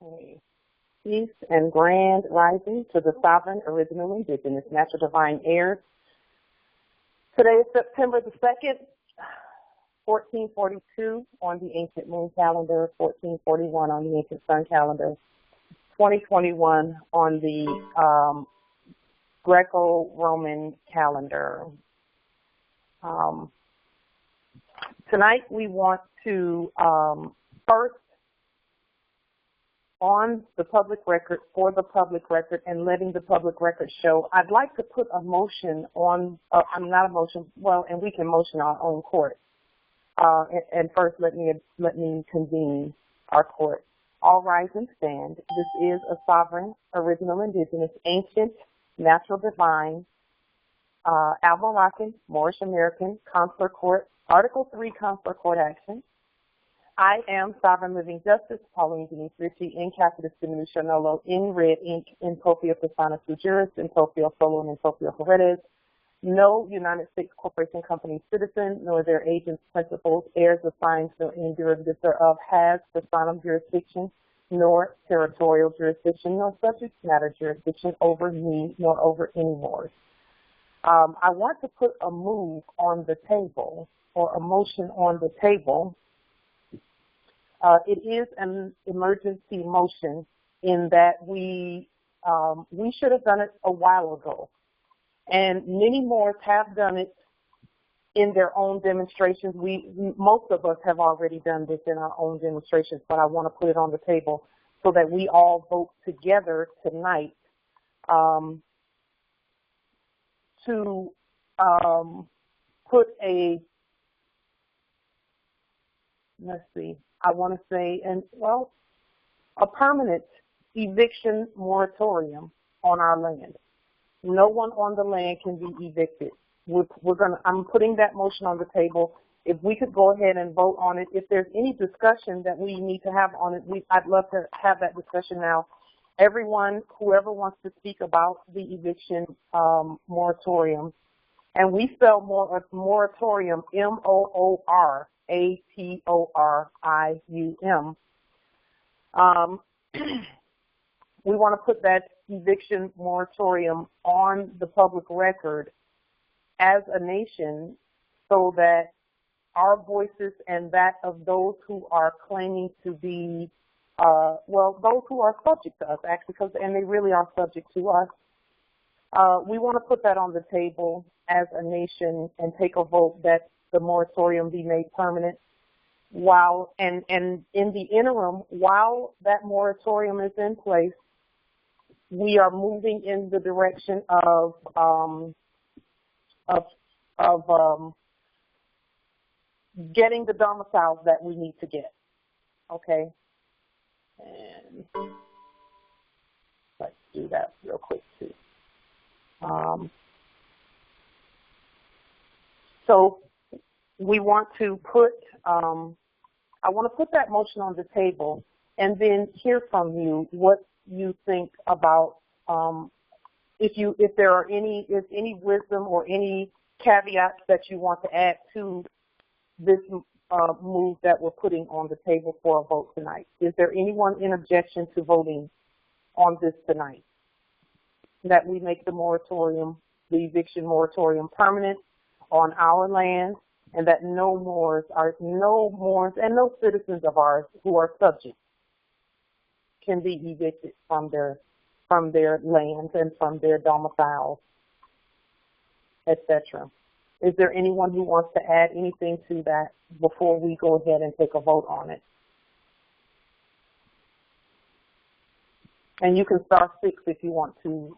Okay. Peace and grand rising to the sovereign, original, indigenous, natural divine heirs. Today is September the 2nd, 1442 on the ancient moon calendar, 1441 on the ancient sun calendar, 2021 on the Greco-Roman calendar. Tonight we want to first, on the public record, for the public record, and letting the public record show, I'd like to put a motion on, not a motion, well, and we can motion our own court. And first, let me convene our court. All rise and stand. This is a sovereign, original, indigenous, ancient, natural divine, Almo-Moroccan, Moorish American, consular court, Article 3 consular court action. I am Sovereign Living Justice, Pauline Denise Ritchie, in Capitis Diminution Nolo, in red ink, in propria persona sui juris, in proprio solo, and in proprio heredes. No United States corporation, company, citizen, nor their agents, principals, heirs, assigns, nor any derivatives thereof has personam jurisdiction, nor territorial jurisdiction, nor subject matter jurisdiction over me, nor over any more. I want to put a move on the table, or a motion on the table. It is an emergency motion in that we should have done it a while ago. And many more have done it in their own demonstrations. Most of us have already done this in our own demonstrations, but I want to put it on the table so that we all vote together tonight to put a, let's see, I want to say, a permanent eviction moratorium on our land. No one on the land can be evicted. I'm putting that motion on the table. If we could go ahead and vote on it. If there's any discussion that we need to have on it, I'd love to have that discussion now. Everyone, whoever wants to speak about the eviction moratorium, and we spell moratorium M-O-O-R-A-T-O-R-I-U-M. We want to put that eviction moratorium on the public record as a nation so that our voices and that of those who are claiming to be, those who are subject to us, actually, and they really are subject to us, we want to put that on the table as a nation and take a vote that the moratorium be made permanent. And in the interim, while that moratorium is in place, we are moving in the direction of getting the domiciles that we need to get. Okay, and let's do that real quick too. So we want to put, I want to put that motion on the table and then hear from you what you think about if there are any wisdom or any caveats that you want to add to this move that we're putting on the table for a vote tonight. Is there anyone in objection to voting on this tonight? That we make the moratorium, the eviction moratorium, permanent on our land, and that no Moors and no citizens of ours who are subject can be evicted from their lands and from their domiciles, etc. Is there anyone who wants to add anything to that before we go ahead and take a vote on it? And you can star 6 if you want to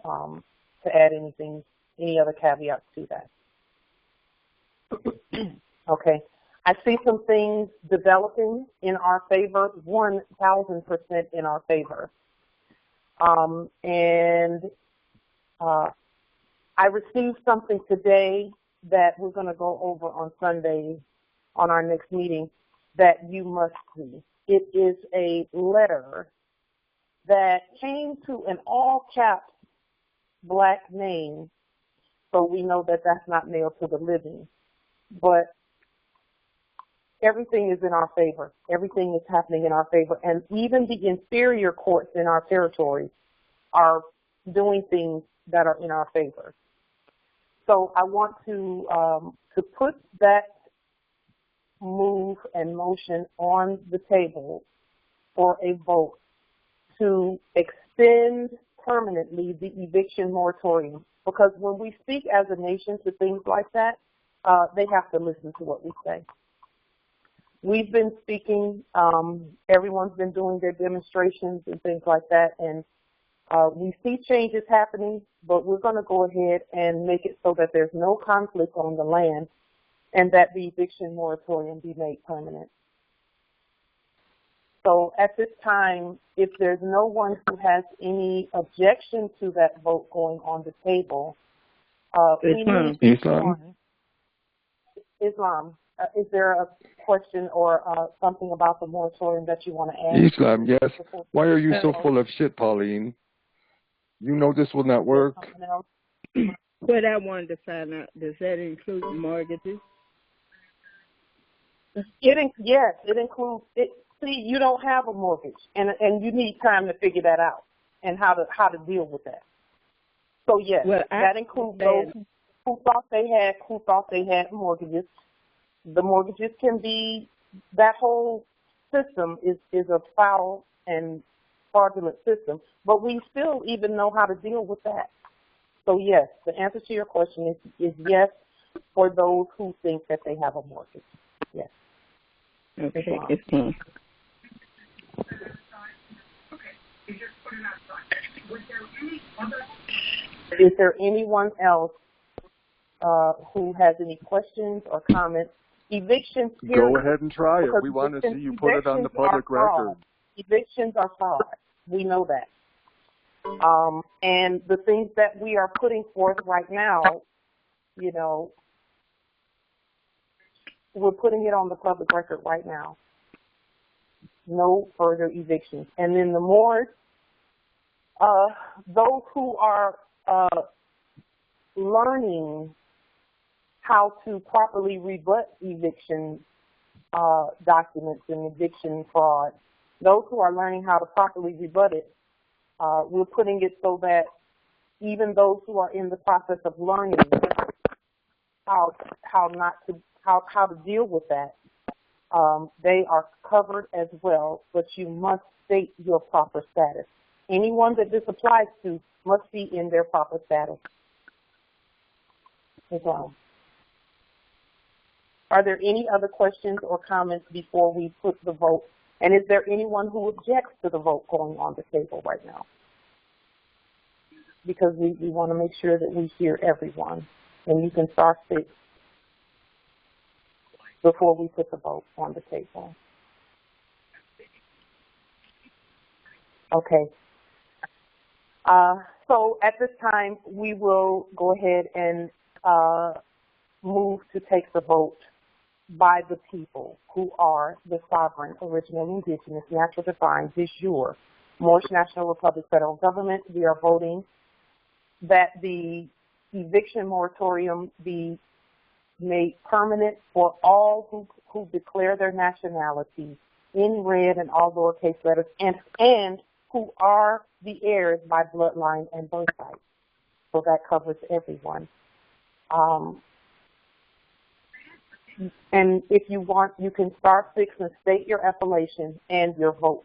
add anything, any other caveats to that. Okay. I see some things developing in our favor, 1,000% in our favor. I received something today that we're going to go over on Sunday on our next meeting that you must see. It is a letter that came to an all caps black name, so we know that that's not mailed to the living. But everything is in our favor. Everything is happening in our favor. And even the inferior courts in our territories are doing things that are in our favor. So I want to put that move and motion on the table for a vote to extend permanently the eviction moratorium. Because when we speak as a nation to things like that, they have to listen to what we say. We've been speaking, everyone's been doing their demonstrations and things like that, and we see changes happening, but we're going to go ahead and make it so that there's no conflict on the land and that the eviction moratorium be made permanent. So at this time, if there's no one who has any objection to that vote going on the table, Islam. Is there a question or something about the moratorium that you want to add? Islam, yes. Why are you so full of shit, Pauline? You know this will not work. What I wanted to find out, does that include mortgages? Yes, it includes it. See, you don't have a mortgage, and you need time to figure that out and how to deal with that. So yes, that includes those who thought they had mortgages. The mortgages can be, that whole system is a foul and fraudulent system, but we still even know how to deal with that. So yes, the answer to your question is yes for those who think that they have a mortgage. Yes. Okay. Is there anyone else who has any questions or comments? Evictions. Go ahead and try it. We want to see you put it on the public record. Evictions are fraud. We know that. And the things that we are putting forth right now, you know, we're putting it on the public record right now. No further evictions. And then the more, those who are learning how to properly rebut eviction documents and eviction fraud, those who are learning how to properly rebut it, we're putting it so that even those who are in the process of learning how to deal with that, they are covered as well, but you must state your proper status. Anyone that this applies to must be in their proper status as well. Are there any other questions or comments before we put the vote? And is there anyone who objects to the vote going on the table right now? Because we want to make sure that we hear everyone. And you can start 6 before we put the vote on the table. Okay. So at this time, we will go ahead and move to take the vote by the people who are the sovereign, original, indigenous, natural, divine, de jure, Moorish National Republic federal government. We are voting that the eviction moratorium be made permanent for all who declare their nationality in red and all lowercase letters and who are the heirs by bloodline and birthright. So that covers everyone. And if you want, you can start 6 and state your appellation and your vote,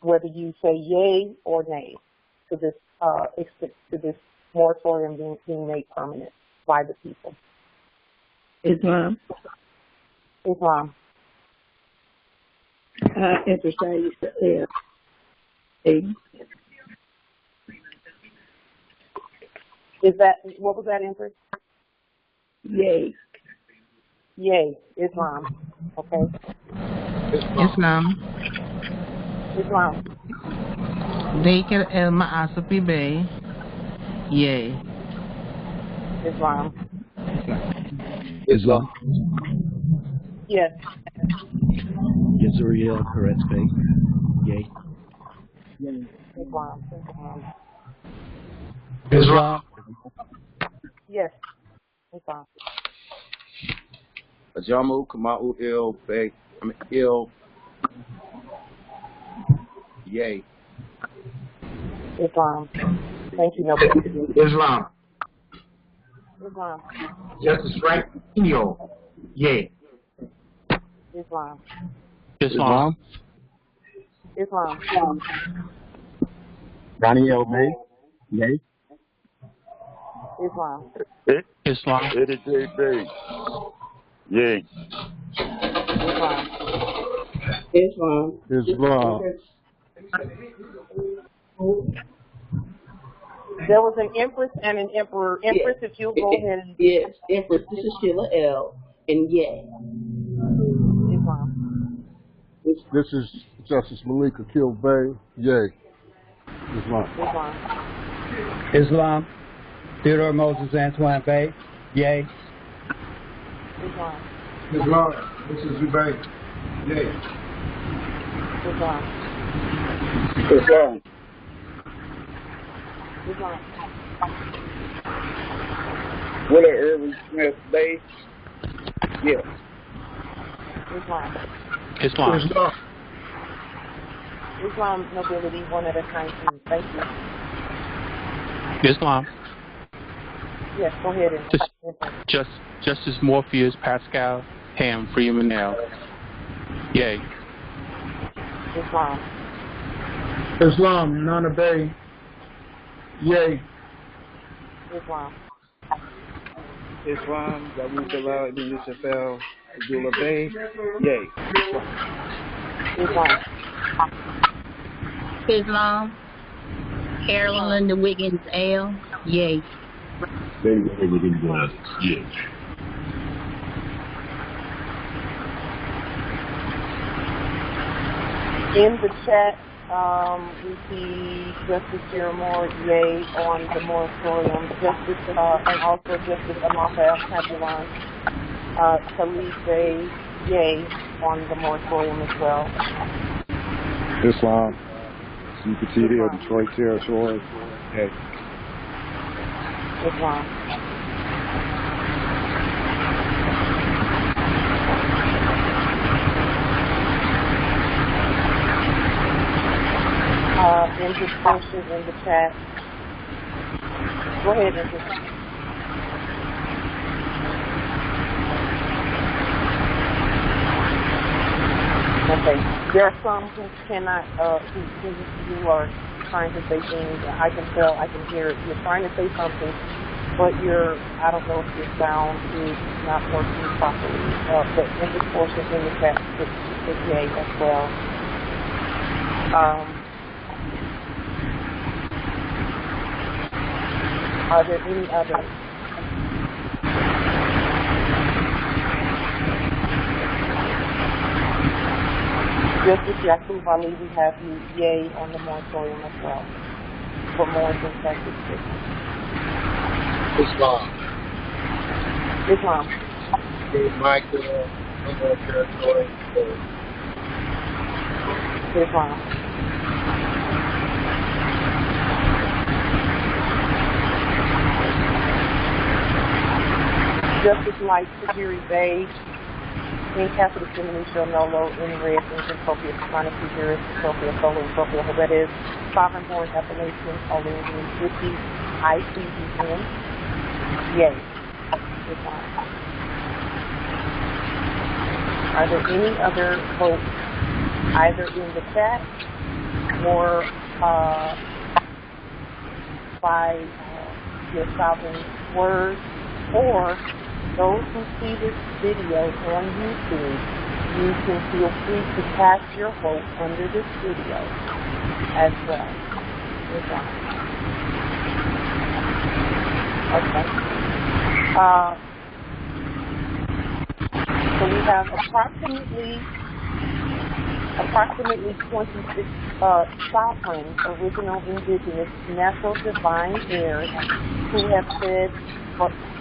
whether you say yay or nay to this moratorium being made permanent by the people. Islam. Islam. Emphasize Is that, what was that, Empress? Yay. Yay, Islam. Okay. Islam. Islam. Deker el ma'asapi bay. Yay. Islam. Islam. Yes. Israel Heretzbay. Yay. Islam. Islam. Yes. Islam. Ajamu Kamau Il Bay Il Yay. Islam. Thank you, Noble. Islam. Islam. Justice Frank Eno. Yay. Islam. Islam. Islam. Ronnie L. May. Yay. Islam. Islam. Eddie J. Bay. Yay. Islam. Islam. Islam. There was an empress and an emperor. Empress, if you'll go ahead and... Yes, Empress. This is Sheila L. And yay. Islam. This is Justice Malika Kill Bay. Yay. Islam. Islam. Islam. Theodore Moses Antoine Bay. Yay. Islam. Islam. This is Zubayr. Yay. Islam. Islam. Islam. Willie Irving Smith Bay. Yes. Islam. Islam. Islam. Islam, nobility, one at a time, please. Thank you. Islam. Yes, go ahead and... Justice Morpheus Pascal Ham Freeman L. Yay. Islam. Islam. Nana Bay. Yay. Islam. Islam, Jabu Jalal Ibn Yusuf L. Abdullah Bay. Yay. Islam. Islam. Carolyn the Wiggins L. Yay. In the chat, we see Justice Jeremore, yay, on the moratorium. Justice, and also Justice Amafa Tabulan, Khalid Bay, yay, on the moratorium as well. Islam. CPTD of Detroit Territory. Yay. Islam. Interest questions in the chat. Go ahead, Interest. Okay. There are some who cannot, who are trying to say things. I can tell, I can hear it. You're trying to say something, but I don't know if your sound is not working properly. But interest questions in the chat is yay as well. Are there any others? Justice Yaqub Ali, we have you yay on the moratorium as well for more than Texas. Islam. Islam. Michael, Territory. Islam. Justice Light Tajiri Bay, in Catholic Diminution Nolo, in red, in Propia, Sonic Juris, Propia, Solo, Propia, that is, Sovereign Born Appellation, Olin, 50, ICDN, yay. Are there any other votes, either in the chat or by your sovereign words, or those who see this video on YouTube, you can feel free to cast your vote under this video as well. Okay. So we have approximately 26 sovereign, original, indigenous, natural, divine heirs who have said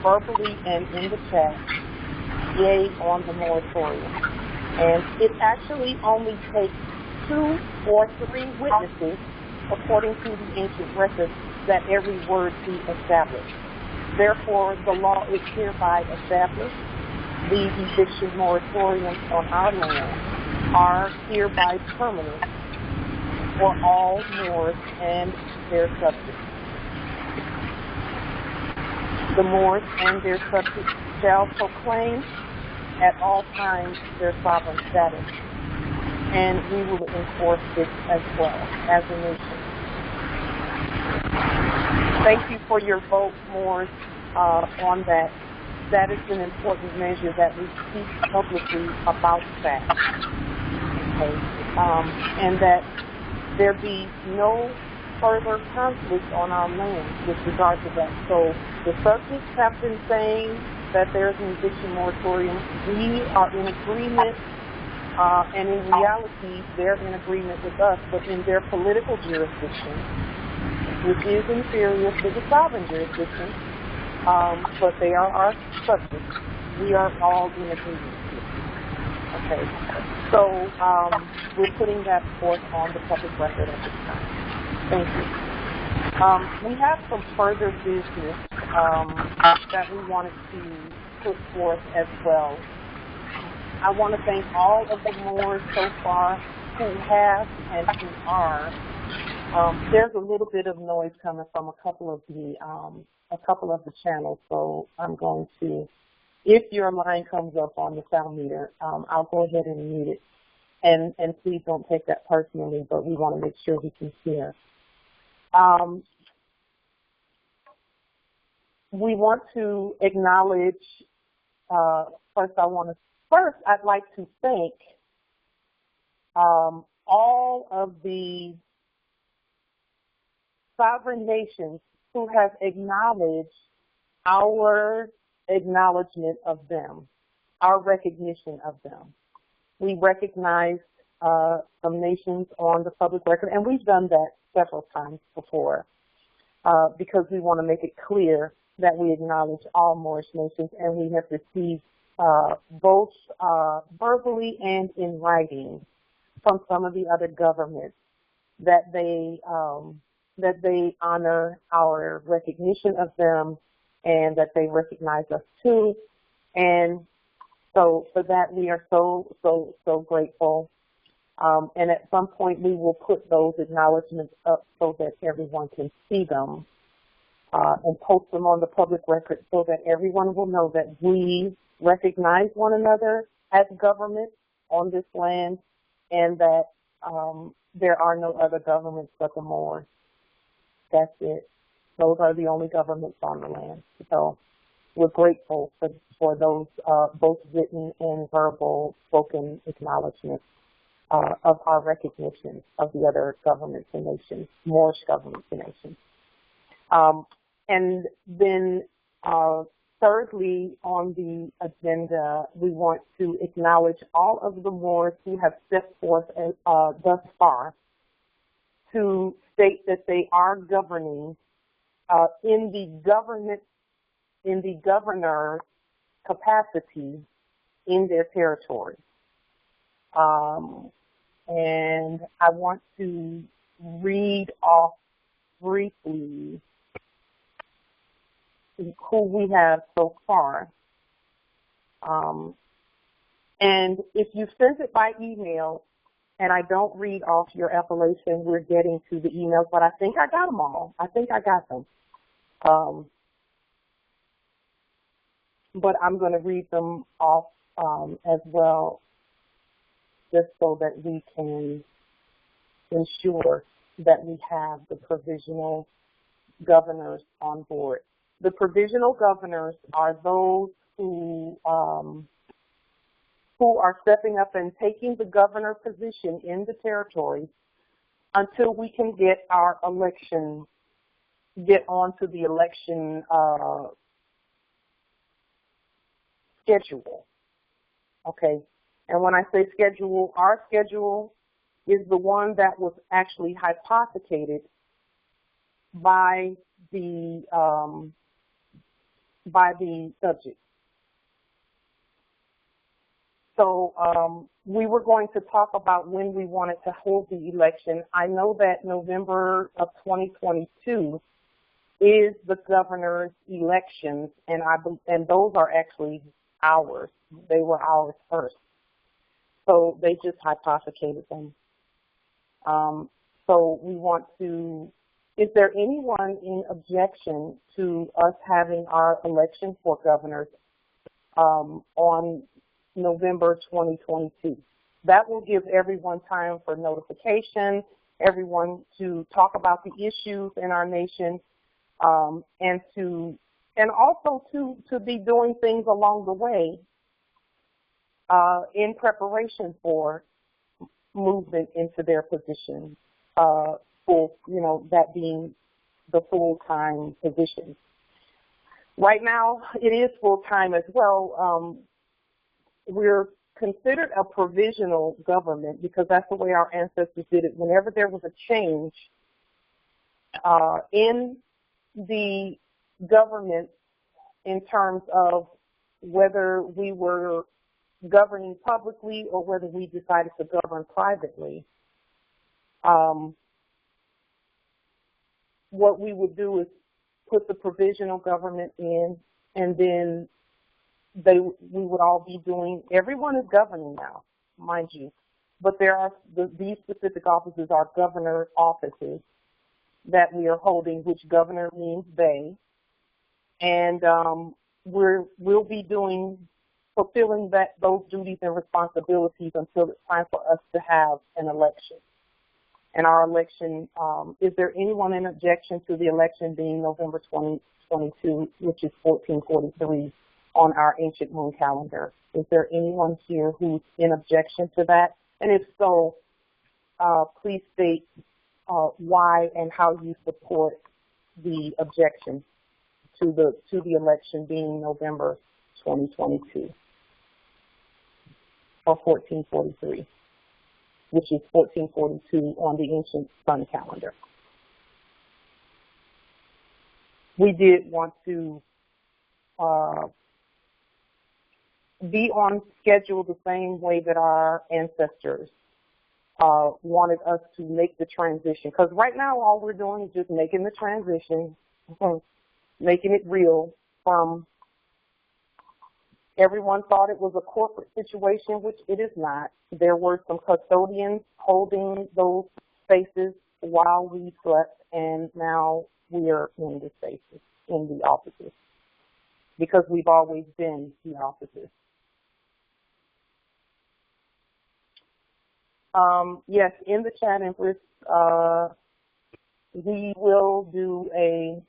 verbally and in the chat, yay on the moratorium. And it actually only takes 2 or 3 witnesses, according to the ancient records, that every word be established. Therefore, the law is hereby established, the eviction moratoriums on our land are hereby permanent for all Moors and their subjects. The Moors and their subjects shall proclaim at all times their sovereign status, and we will enforce this as well as a nation. Thank you for your vote, Moors, on that. That is an important measure that we speak publicly about that. Okay. And that there be no further conflict on our land with regard to that. So the subjects have been saying that there's an eviction moratorium. We are in agreement, and in reality, they're in agreement with us, but in their political jurisdiction, which is inferior to the sovereign jurisdiction, but they are our subjects. We are all in agreement here. Okay. So we're putting that forth on the public record at this time. Thank you. We have some further business that we wanted to put forth as well. I want to thank all of the Moors so far who have and who are. There's a little bit of noise coming from a couple of the channels, so I'm going to, if your line comes up on the sound meter, I'll go ahead and mute it. And please don't take that personally, but we want to make sure we can hear. We want to acknowledge, first I'd like to thank all of the sovereign nations who have acknowledged our acknowledgement of them, our recognition of them. We recognize some nations on the public record, and we've done that several times before because we want to make it clear that we acknowledge all Moorish nations, and we have received both verbally and in writing from some of the other governments that they honor our recognition of them and that they recognize us too. And so for that, we are so grateful. And at some point, we will put those acknowledgments up so that everyone can see them and post them on the public record so that everyone will know that we recognize one another as government on this land and that there are no other governments but the Moors. That's it. Those are the only governments on the land. So we're grateful for those both written and verbal spoken acknowledgments of our recognition of the other governments and nations, Moorish governments and nations. And then thirdly on the agenda, we want to acknowledge all of the Moors who have stepped forth thus far to state that they are governing in the governor capacity in their territory. And I want to read off briefly who we have so far. And if you sent it by email and I don't read off your appellation, we're getting to the emails, but I think I got them all. I think I got them. But I'm going to read them off as well, just so that we can ensure that we have the provisional governors on board. The provisional governors are those who are stepping up and taking the governor position in the territory until we can get our election, get onto the election schedule. Okay. And when I say schedule, our schedule is the one that was actually hypothecated by the subject. So we were going to talk about when we wanted to hold the election. I know that November of 2022 is the governor's elections, and those are actually ours. They were ours first. So they just hypothecated them. So we want to, is there anyone in objection to us having our election for governors on November 2022? That will give everyone time for notification, everyone to talk about the issues in our nation, and also to be doing things along the way in preparation for movement into their position, full, that being the full-time position. Right now, it is full-time as well. We're considered a provisional government because that's the way our ancestors did it. Whenever there was a change in the government in terms of whether we were governing publicly or whether we decided to govern privately, what we would do is put the provisional government in, and then we would all be doing, everyone is governing now, mind you, but there are, these specific offices are governor offices that we are holding, which governor means they, and we'll be fulfilling those duties and responsibilities until it's time for us to have an election. And our election, is there anyone in objection to the election being November 2022, which is 1443 on our ancient moon calendar? Is there anyone here who's in objection to that? And if so, please state why and how you support the objection to the election being November 2022 or 1443, which is 1442 on the ancient sun calendar. We did want to be on schedule the same way that our ancestors wanted us to make the transition. Because right now all we're doing is just making the transition, making it real from, everyone thought it was a corporate situation, which it is not. There were some custodians holding those spaces while we slept, and now we are in the spaces, in the offices, because we've always been the offices. Yes, in the chat, Empress, we will do a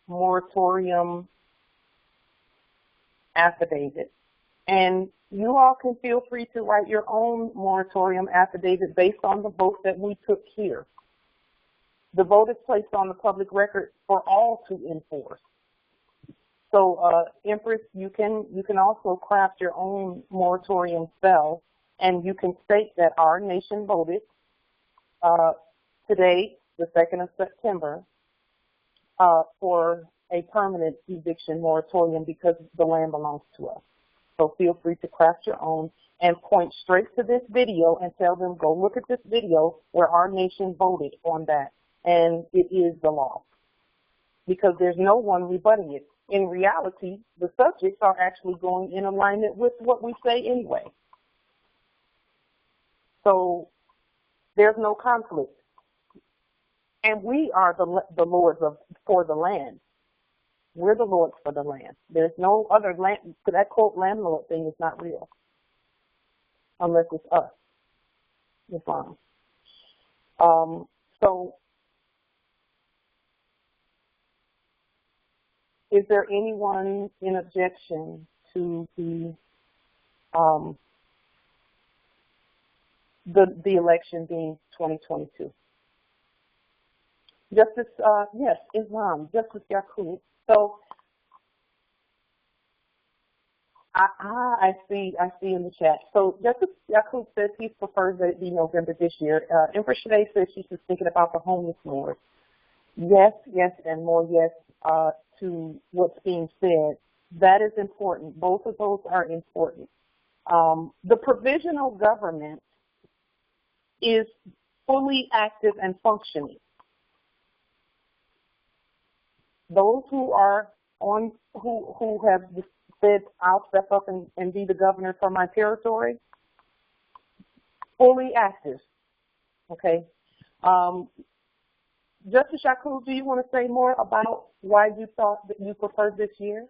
moratorium affidavit. And you all can feel free to write your own moratorium affidavit based on the vote that we took here. The vote is placed on the public record for all to enforce. So, Empress, you can also craft your own moratorium spell, and you can state that our nation voted today, the 2nd of September, for a permanent eviction moratorium because the land belongs to us. So feel free to craft your own and point straight to this video and tell them, go look at this video where our nation voted on that, and it is the law. Because there's no one rebutting it. In reality, the subjects are actually going in alignment with what we say anyway. So there's no conflict. And we are the lords for the land. We're the lords for the land. There's no other land. So that quote landlord thing is not real. Unless it's us. Islam. So is there anyone in objection to the election being 2022? Justice, yes, Islam, Justice Yaqub. So I see in the chat. So Justice Yaqub says he prefers that it be November this year. Empress Shade says she's just thinking about the homeless lord. Yes, and more yes to what's being said. That is important. Both of those are important. The provisional government is fully active and functioning. Those who are on, who have said I'll step up and be the governor for my territory, fully active. Okay. Justice Yakub, do you want to say more about why you thought that you preferred this year?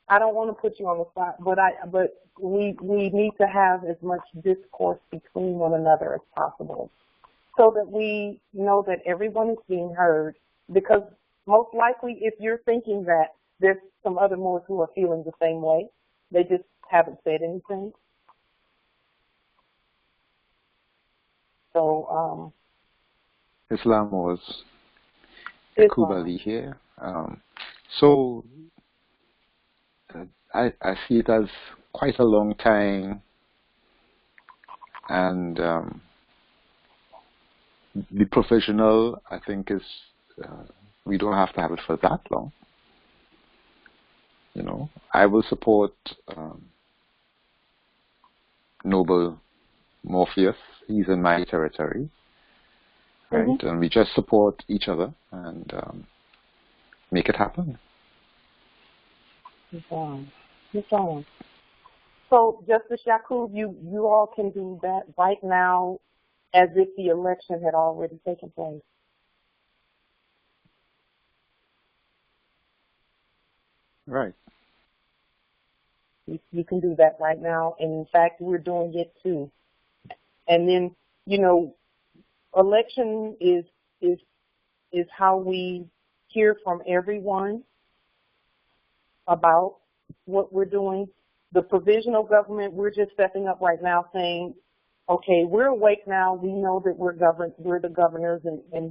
I don't want to put you on the spot, but we need to have as much discourse between one another as possible, so that we know that everyone is being heard. Because most likely, if you're thinking that, there's some other Moors who are feeling the same way. They just haven't said anything. So, Islam was Islam. Kubali here. So I see it as quite a long time, and the professional, I think, is we don't have to have it for that long. You know, I will support Noble Morpheus. He's in my territory, right? Mm-hmm. And we just support each other and make it happen. So, Justice Yakub, you all can do that right now as if the election had already taken place. Right. You can do that right now, and in fact, we're doing it too. And then, you know, election is how we hear from everyone about what we're doing. The provisional government, we're just stepping up right now saying, okay, we're awake now. We know that we're the governors, and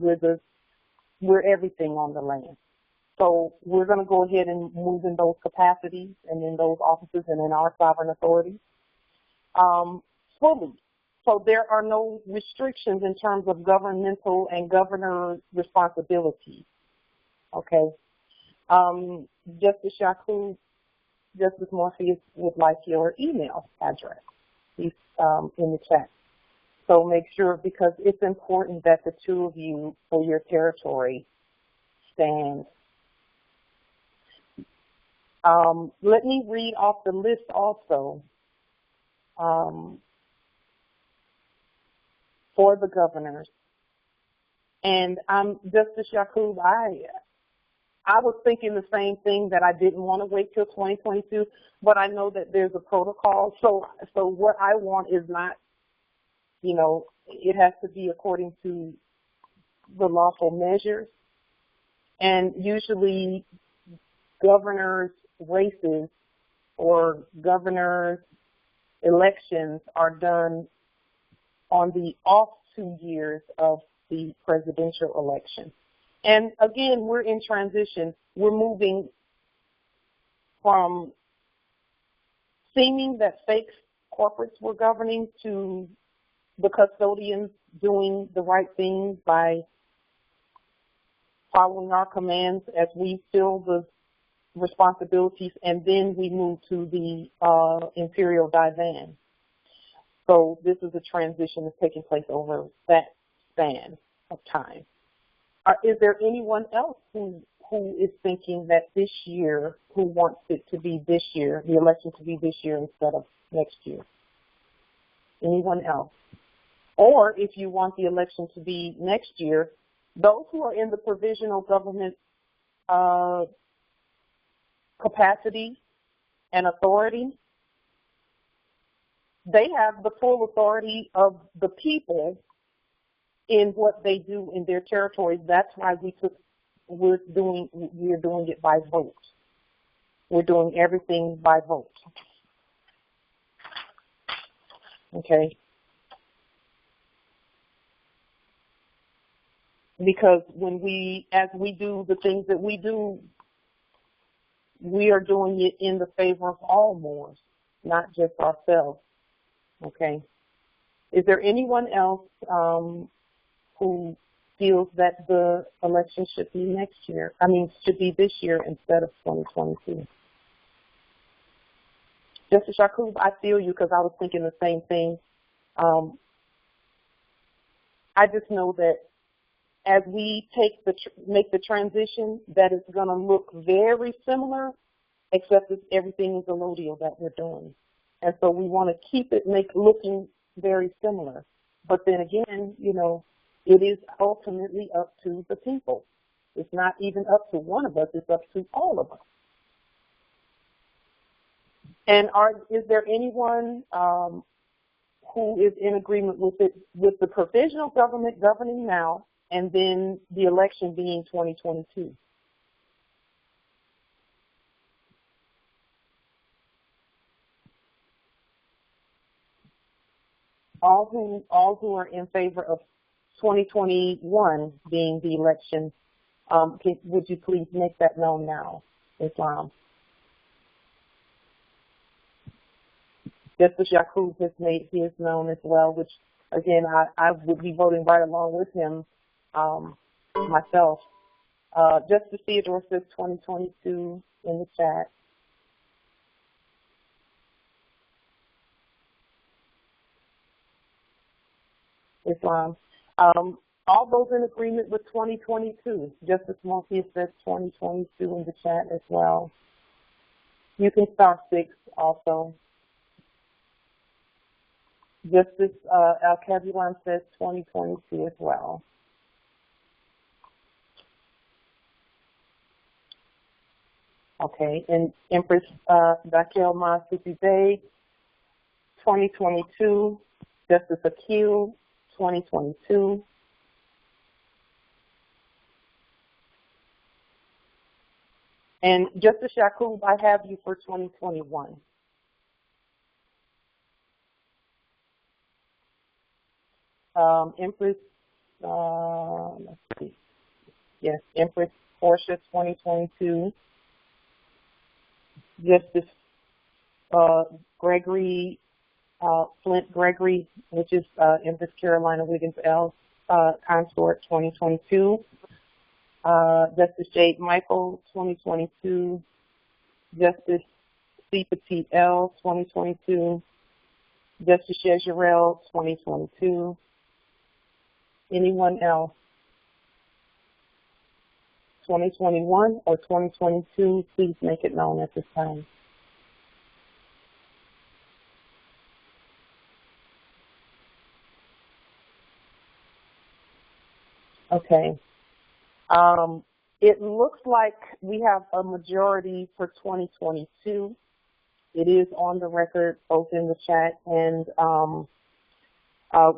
we're everything on the land. So we're going to go ahead and move in those capacities and in those offices and in our sovereign authority fully. So there are no restrictions in terms of governmental and governor responsibilities. Okay. Justice Yakub, Justice Morpheus would like your email address. He's in the chat. So make sure, because it's important that the two of you for your territory stand. Let me read off the list also for the governors. And Justice Yakub, I was thinking the same thing, that I didn't want to wait till 2022, but I know that there's a protocol. So what I want is not, you know, it has to be according to the lawful measures. And usually governors' races or governors' elections are done on the off 2 years of the presidential election. And again, we're in transition. We're moving from seeming that fake corporates were governing to the custodians doing the right thing by following our commands as we fill the responsibilities, and then we move to the imperial divan. So this is a transition that's taking place over that span of time. Is there anyone else who is thinking that this year, who wants it to be this year, the election to be this year instead of next year? Anyone else? Or if you want the election to be next year, those who are in the provisional government capacity and authority, they have the full authority of the people in what they do in their territories. That's why we're doing it by vote. We're doing everything by vote. Okay? Because as we do the things that we do, we are doing it in the favor of all Moors, not just ourselves. Okay? Is there anyone else who feels that the election should be should be this year instead of 2022? Justice Yakub, I feel you, because I was thinking the same thing. I just know that as we make the transition, that it's going to look very similar, except that everything is allodial that we're doing. And so we want to keep it looking very similar. But then again, you know, it is ultimately up to the people. It's not even up to one of us, it's up to all of us. And is there anyone who is in agreement with it, with the provisional government governing now, and then the election being 2022? All who are in favor of 2021 being the election, would you please make that known now, Islam? Justice Yaqub has made his known as well, which, again, I would be voting right along with him myself. Justice Theodore says 2022 in the chat. Islam. All those in agreement with 2022. Justice Morpheus says 2022 in the chat as well. You can star 6 also. Justice Al-Kabulan says 2022 as well. Okay, and Empress Dakel Masupi Bey, 2022. Justice Akil, 2022. And Justice Yaqub, I have you for 2021. Empress, let's see. Yes, Empress Portia, 2022. Justice Gregory, Flint Gregory, which is Empress Carolina Wiggins L. Consort, 2022. Justice Jade Michael, 2022. Justice C. Petit L, 2022. Justice Jezreel, 2022. Anyone else? 2021 or 2022, please make it known at this time. Okay. It looks like we have a majority for 2022. It is on the record, both in the chat, and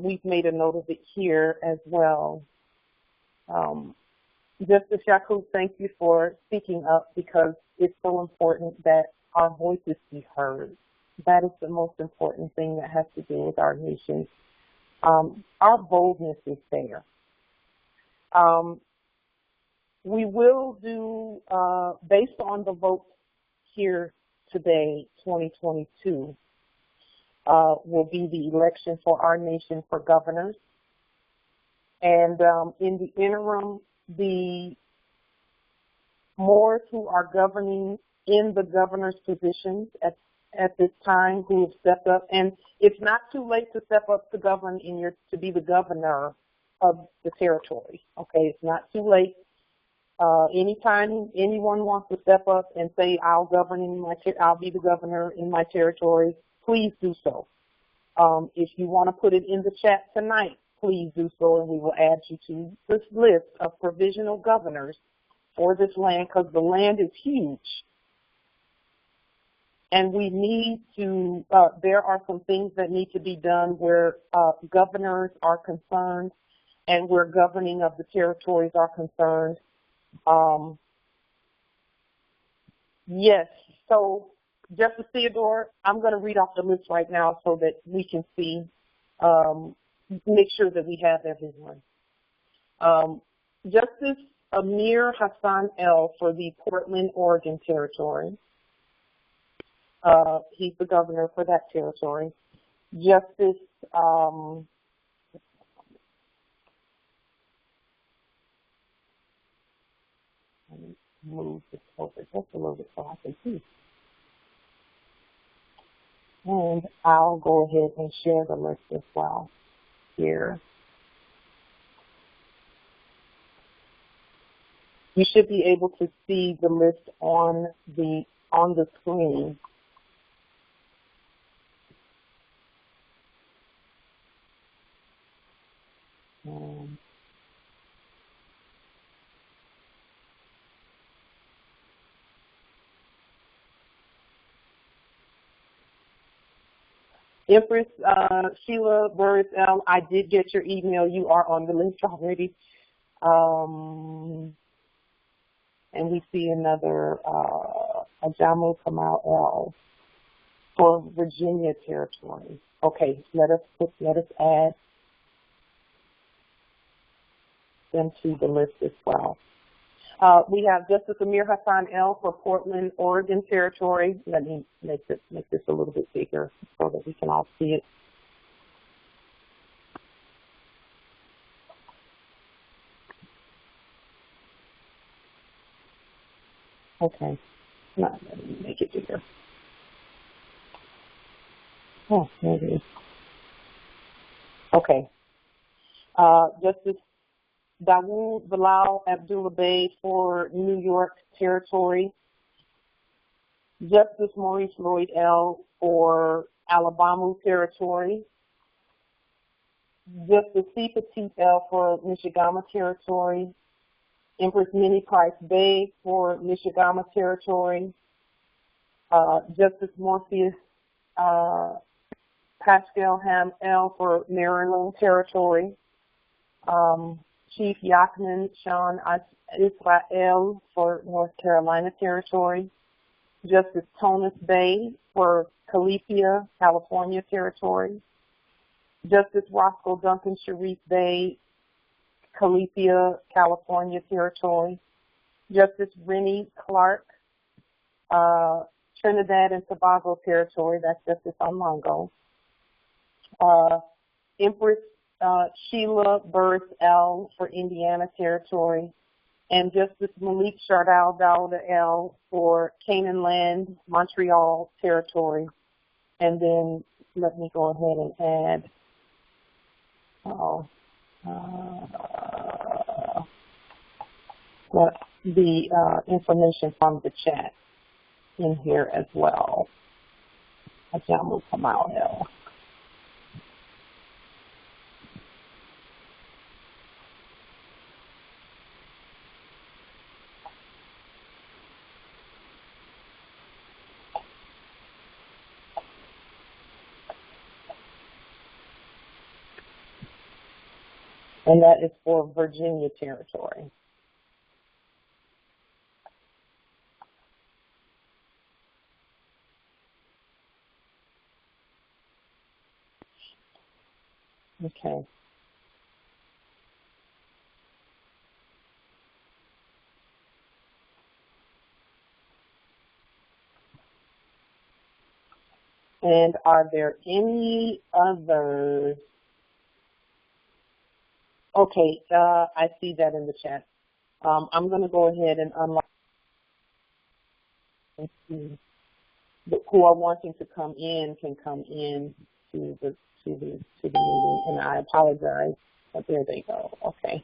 we've made a note of it here as well. Justice Yaqub, thank you for speaking up, because it's so important that our voices be heard. That is the most important thing that has to do with our nation. Our boldness is there. We will do, based on the votes here today, 2022, will be the election for our nation for governors. And in the interim, the Moors who are governing in the governor's positions at this time, who have stepped up, and it's not too late to step up to govern to be the governor of the territory. Okay, it's not too late. Anytime anyone wants to step up and say, I'll be the governor in my territory, please do so. If you want to put it in the chat tonight, please do so, and we will add you to this list of provisional governors for this land, because the land is huge. And we need to, there are some things that need to be done where governors are concerned and where governing of the territories are concerned. Yes, so Justice Theodore, I'm going to read off the list right now so that we can see, make sure that we have everyone. Justice Amir Hassan L. for the Portland, Oregon territory. He's the governor for that territory. Justice, let me move this over just a little bit so I can see. And I'll go ahead and share the list as well here. You should be able to see the list on the screen. Empress Sheila Burris L., I did get your email. You are on the list already. And we see another Ajamu Kamal L. for Virginia territory. Okay, let us add them to the list as well. We have Justice Amir Hassan L. for Portland, Oregon territory. Let me make this a little bit bigger so that we can all see it. Okay, let me make it bigger. Oh, there it is. Okay. Justice Dawood Bilal Abdullah Bey for New York territory. Justice Maurice Lloyd L. for Alabama territory. Justice C. Petit L. for Michigama territory. Empress Minnie Price Bay for Michigama territory. Justice Morpheus Pascal Ham L. for Maryland territory. Chief Yachman Sean Israel for North Carolina territory. Justice Tonis Bay for Calipia, California territory. Justice Roscoe Duncan Sharif Bay, Calipia, California territory. Justice Rennie Clark, Trinidad and Tobago territory. That's Justice Onlinne. Empress Sheila Burris L. for Indiana territory, and Justice Malik Shardal Dawda L. for Canaan Land, Montreal territory. And then let me go ahead and add the information from the chat in here as well. Ajamu Kamal L. And that is for Virginia territory. Okay. And are there any others? Okay, I see that in the chat. I'm going to go ahead and unlock who are wanting to come in can come in to the meeting, and I apologize, but there they go. Okay.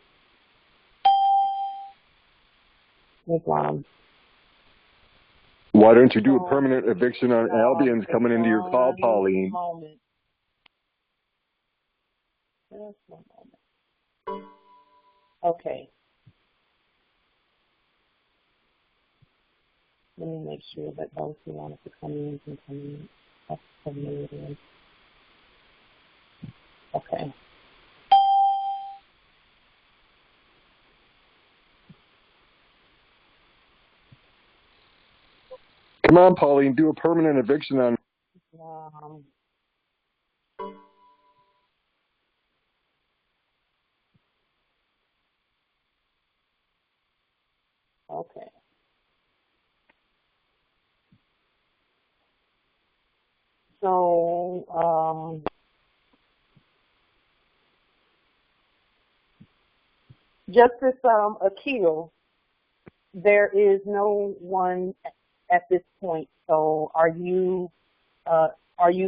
Islam. Why don't you do a permanent eviction on Albions coming into your call, Pauline? Just one moment. Okay. Let me make sure that those who wanted to come in can come in. That's familiar. Okay. Come on, Pauline, do a permanent eviction on. Okay. So, Justice Akil, there is no one at this point. So, are you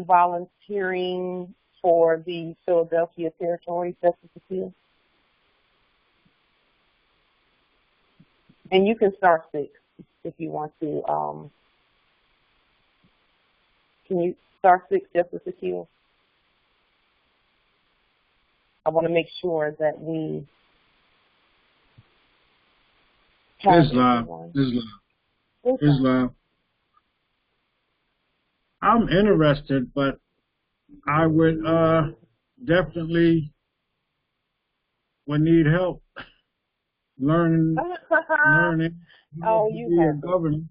volunteering for the Philadelphia territory, Justice Akil? And you can star 6 if you want to. Can you star 6, Justice Akil? I want to make sure that we have Islam. I'm interested, but I would definitely would need help learning. Oh, you have it.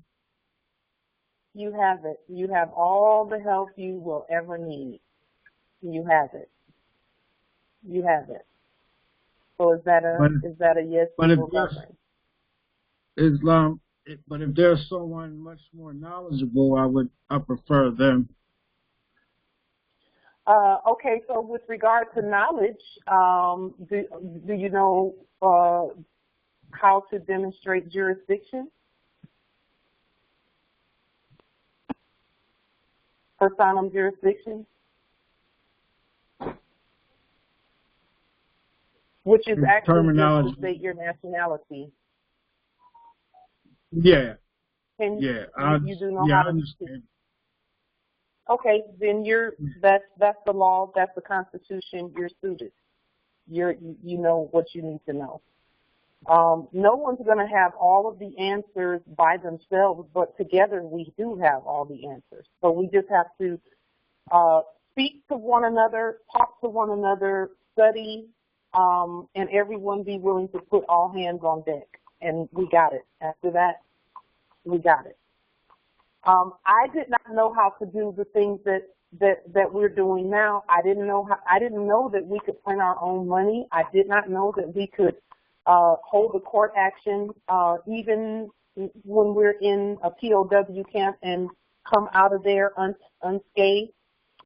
You have it. You have all the help you will ever need. You have it. You have it. So is that a yes? But if Islam, but if there's someone much more knowledgeable, I prefer them. Okay, so with regard to knowledge, do you know how to demonstrate jurisdiction? Personam jurisdiction? Which is actually just to state your nationality. Yeah. You do know I how to understand. Okay, then that's the law, that's the Constitution, you're suited. You know what you need to know. No one's going to have all of the answers by themselves, but together we do have all the answers. So we just have to speak to one another, talk to one another, study, and everyone be willing to put all hands on deck. And we got it. After that, we got it. I did not know how to do the things that we're doing now. I didn't know that we could print our own money. I did not know that we could hold a court action even when we're in a POW camp and come out of there unscathed.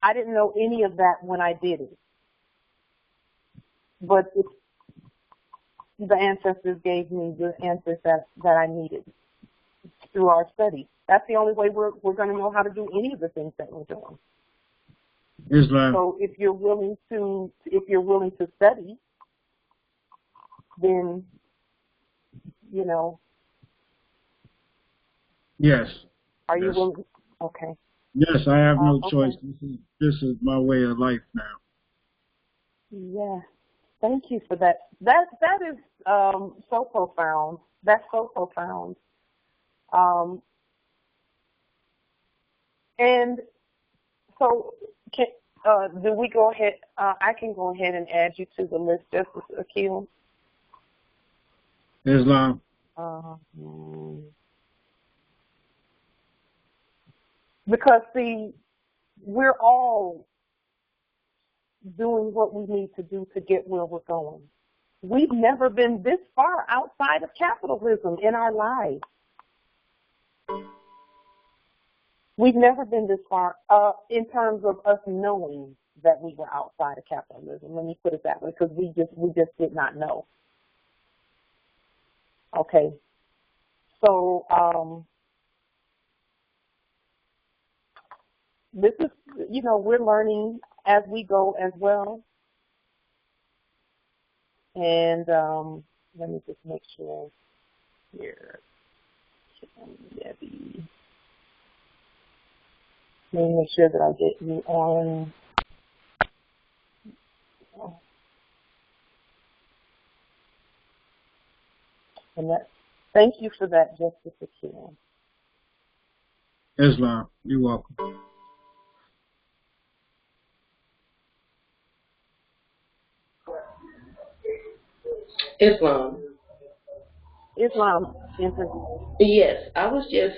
I didn't know any of that when I did it. But the ancestors gave me the answers that I needed through our study. That's the only way we're going to know how to do any of the things that we're doing. Islam. So if you're willing to study, then Yes. Are you willing? Okay. Yes, I have no okay. choice. This is my way of life now. Yeah. Thank you for that. That is so profound. That's so profound. And so, do we go ahead? I can go ahead and add you to the list, Justice Akil. Islam. Because see, we're all doing what we need to do to get where we're going. We've never been this far outside of capitalism in our lives. We've never been this far in terms of us knowing that we were outside of capitalism. Let me put it that way, because we just did not know. Okay. So this is, we're learning as we go as well. And let me just make sure here. Let me make sure that I get you on. And thank you for that, Justice Akil. Islam, you're welcome. Islam. Yes, I was just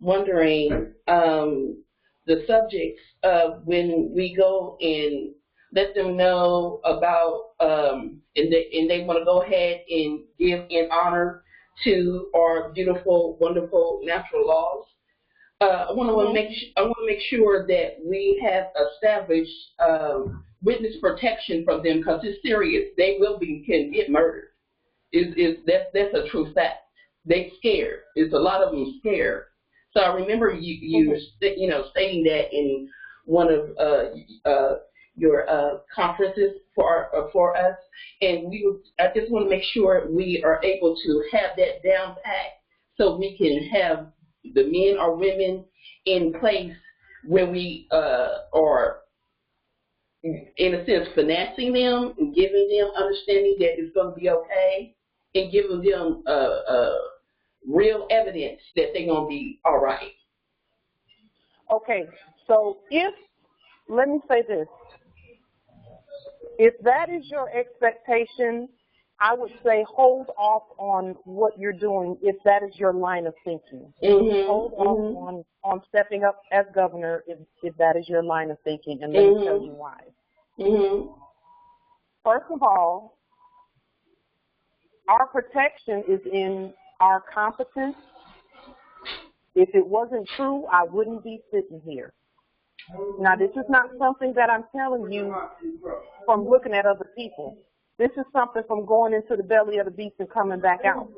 wondering the subjects of when we go and let them know about and they want to go ahead and give in honor to our beautiful, wonderful natural laws. I want to make sure that we have established witness protection from them, because it's serious. They can get murdered. That's a true fact. They scared. It's a lot of them scared. So I remember you stating that in one of conferences for us, and I just want to make sure we are able to have that down pat so we can have the men or women in place when we are, in a sense, financing them and giving them understanding that it's going to be okay, and giving them real evidence that they're going to be all right. Okay, so let me say this. If that is your expectation, I would say hold off on what you're doing if that is your line of thinking. Hold off on stepping up as governor if that is your line of thinking, and let me tell you why. First of all, our protection is in our competence. If it wasn't true, I wouldn't be sitting here. Now, this is not something that I'm telling you from looking at other people. This is something from going into the belly of the beast and coming back out.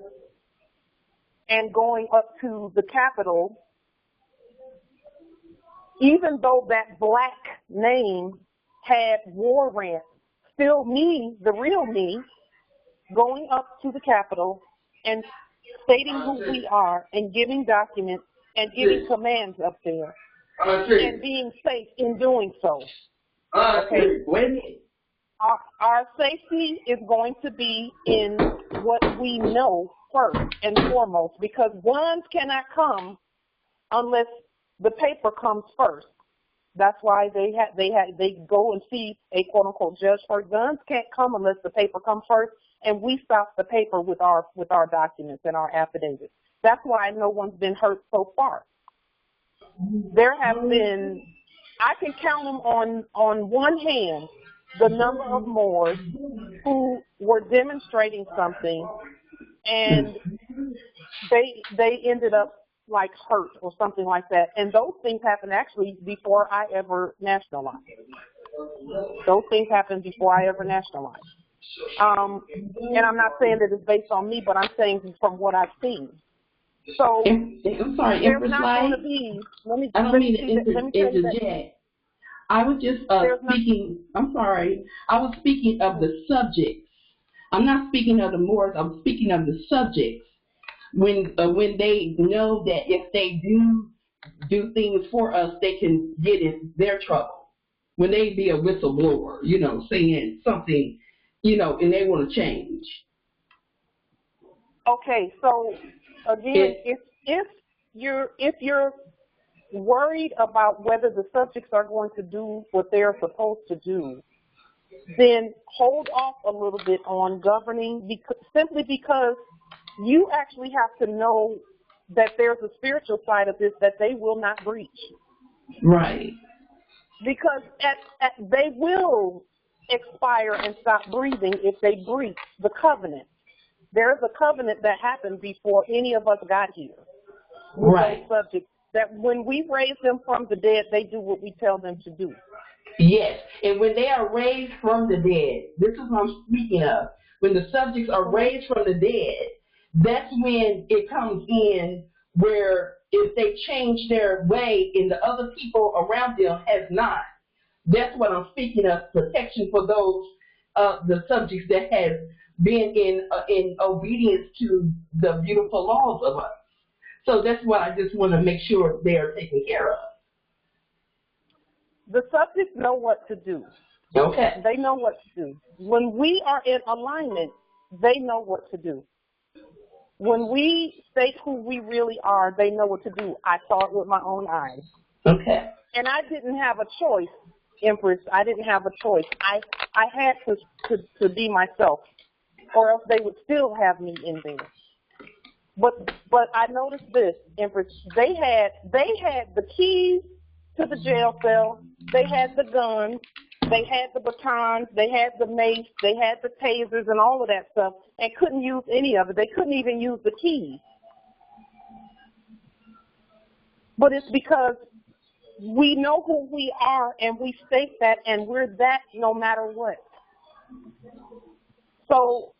And going up to the Capitol, even though that black name had war rant, still me, the real me, going up to the Capitol and stating who we are and giving documents and giving commands up there and being safe in doing so. Okay? Our safety is going to be in what we know first and foremost, because guns cannot come unless the paper comes first. That's why they go and see a quote unquote judge first. Guns can't come unless the paper comes first, and we stop the paper with our documents and our affidavits. That's why no one's been hurt so far. There have been, I can count them on one hand, the number of Moors who were demonstrating something and they ended up like hurt or something like that. And those things happened actually before I ever nationalized. Those things happened before I ever nationalized. And I'm not saying that it's based on me, but I'm saying from what I've seen. So I'm sorry, there's not going to be. I don't mean to interject. I was just speaking. I'm sorry. I was speaking of the subjects. I'm not speaking of the Moors. I'm speaking of the subjects. When they know that if they do things for us, they can get in their trouble. When they be a whistleblower, saying something, and they want to change. Okay, so again, if you're worried about whether the subjects are going to do what they're supposed to do, then hold off a little bit on governing, simply because you actually have to know that there's a spiritual side of this that they will not breach. Right. Because they will expire and stop breathing if they breach the covenant. There's a covenant that happened before any of us got here. Right. Those subjects, that when we raise them from the dead, they do what we tell them to do. Yes, and when they are raised from the dead, this is what I'm speaking of. When the subjects are raised from the dead, that's when it comes in where if they change their way and the other people around them has not, that's what I'm speaking of, protection for those, the subjects that have been in obedience to the beautiful laws of us. So that's what I just want to make sure they are taken care of. The subjects know what to do. Okay. They know what to do. When we are in alignment, they know what to do. When we state who we really are, they know what to do. I saw it with my own eyes. Okay. And I didn't have a choice, Empress. I didn't have a choice. I had to be myself, or else they would still have me in there. But I noticed this, Empress. They had the keys to the jail cell. They had the guns. They had the batons. They had the mace. They had the tasers and all of that stuff, and couldn't use any of it. They couldn't even use the keys. But it's because we know who we are, and we state that, and we're that no matter what. So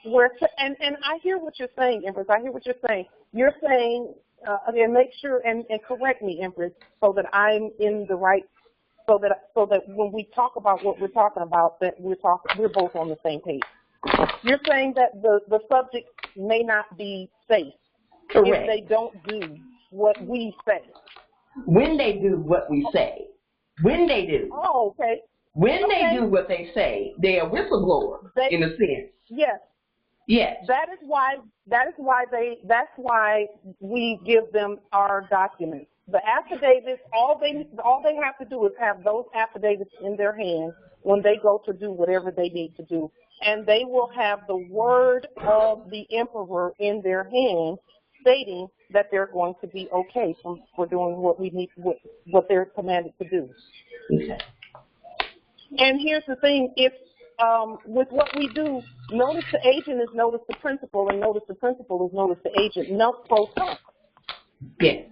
and I hear what you're saying, Empress. I hear what you're saying. You're saying, again, make sure and correct me, Empress, so that I'm in the right so that when we talk about what we're talking about, that we're both on the same page. You're saying that the subject may not be safe. Correct. If they don't do what we say. When they do what we say. When they do. Oh, okay. When they do what they say, they're a whistleblower in a sense. Yes. Yes. That's why we give them our documents. The affidavits, all they have to do is have those affidavits in their hands when they go to do whatever they need to do. And they will have the word of the emperor in their hands stating that they're going to be okay for doing what we need, what they're commanded to do. Okay. And here's the thing, if with what we do, notice the agent is notice the principal, and notice the principal is notice the agent, no pro tunc. Yes.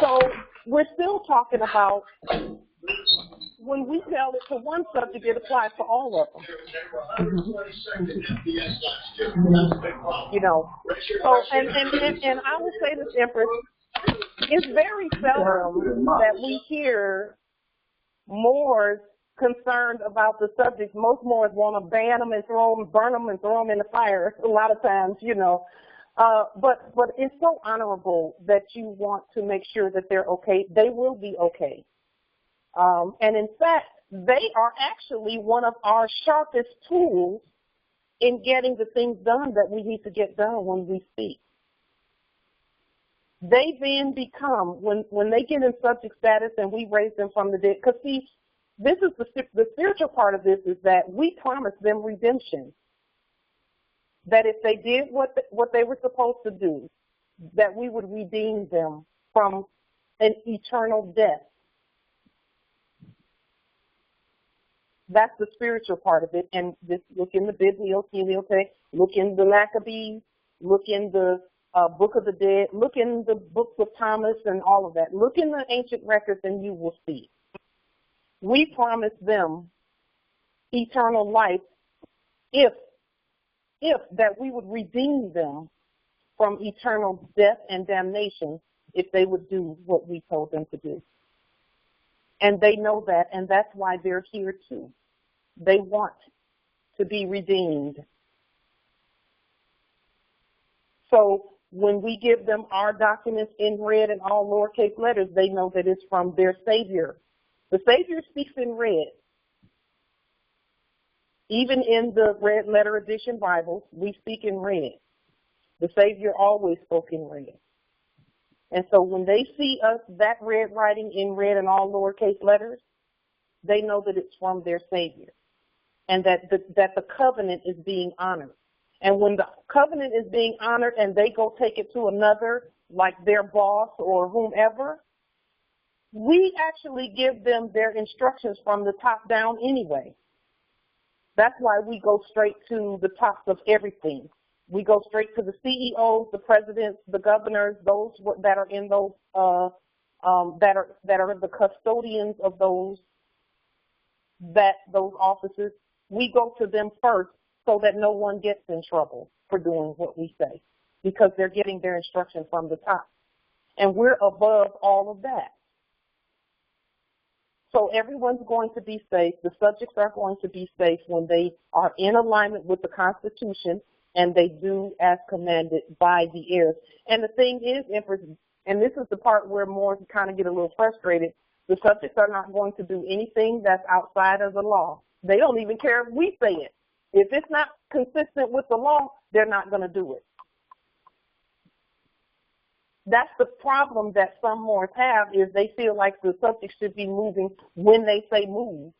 So we're still talking about when we tell it to one subject, it applies to all of them. You know. So and I will say this, Empress, it's very seldom that we hear Moors concerned about the subject. Most Moors want to ban them and burn them and throw them in the fire a lot of times, you know. But it's so honorable that you want to make sure that they're okay. They will be okay. And in fact, they are actually one of our sharpest tools in getting the things done that we need to get done when we speak. They then become, when they get in subject status and we raise them from the dead, because see, this is the spiritual part of this is that we promise them redemption. That if they did what they were supposed to do, that we would redeem them from an eternal death. That's the spiritual part of it. And just look in the bibliothèque, look in the Maccabees, look in the Book of the Dead, look in the books of Thomas and all of that. Look in the ancient records and you will see. We promise them eternal life if that we would redeem them from eternal death and damnation if they would do what we told them to do. And they know that, and that's why they're here too. They want to be redeemed. So when we give them our documents in red and all lowercase letters, they know that it's from their Savior. The Savior speaks in red. Even in the red letter edition Bibles, we speak in red. The Savior always spoke in red. And so when they see us, that red writing in red and all lowercase letters, they know that it's from their Savior. And that the covenant is being honored. And when the covenant is being honored and they go take it to another, like their boss or whomever, we actually give them their instructions from the top down anyway. That's why we go straight to the tops of everything. We go straight to the CEOs, the presidents, the governors, those that are in those that are the custodians of those offices. We go to them first so that no one gets in trouble for doing what we say, because they're getting their instruction from the top. And we're above all of that. So everyone's going to be safe. The subjects are going to be safe when they are in alignment with the Constitution and they do as commanded by the heirs. And the thing is, Empress, and this is the part where more kind of get a little frustrated, the subjects are not going to do anything that's outside of the law. They don't even care if we say it. If it's not consistent with the law, they're not going to do it. That's the problem that some Moors have, is they feel like the subject should be moving when they say move.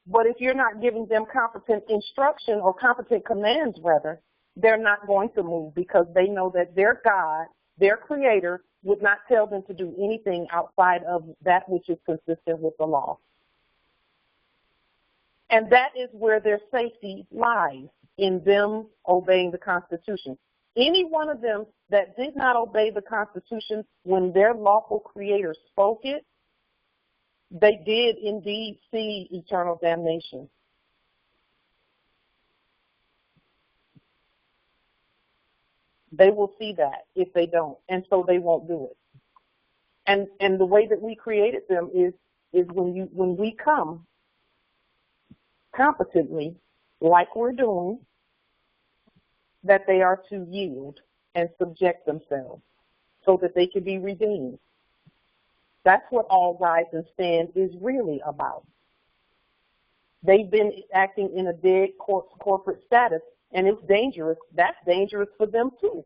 But if you're not giving them competent instruction or competent commands, rather, they're not going to move, because they know that their God, their Creator, would not tell them to do anything outside of that which is consistent with the law. And that is where their safety lies, in them obeying the Constitution. Any one of them that did not obey the Constitution when their lawful Creator spoke it, they did indeed see eternal damnation. They will see that if they don't, and so they won't do it. And the way that we created them is is when we come competently, like we're doing, that they are to yield and subject themselves so that they can be redeemed. That's what all rise and stand is really about. They've been acting in a dead corporate status, and it's dangerous. That's dangerous for them too,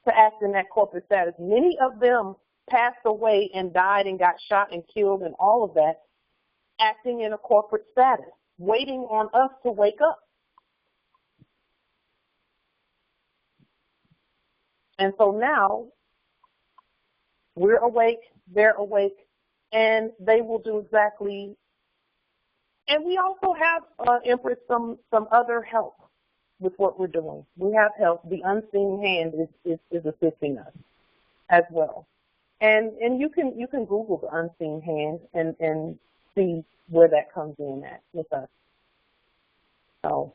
to act in that corporate status. Many of them passed away and died and got shot and killed and all of that, acting in a corporate status, waiting on us to wake up. And so now we're awake, they're awake, and they will do exactly. And we also have, Empress, some other help with what we're doing. We have help. The unseen hand is assisting us as well. And you can Google the unseen hand and see where that comes in at with us. So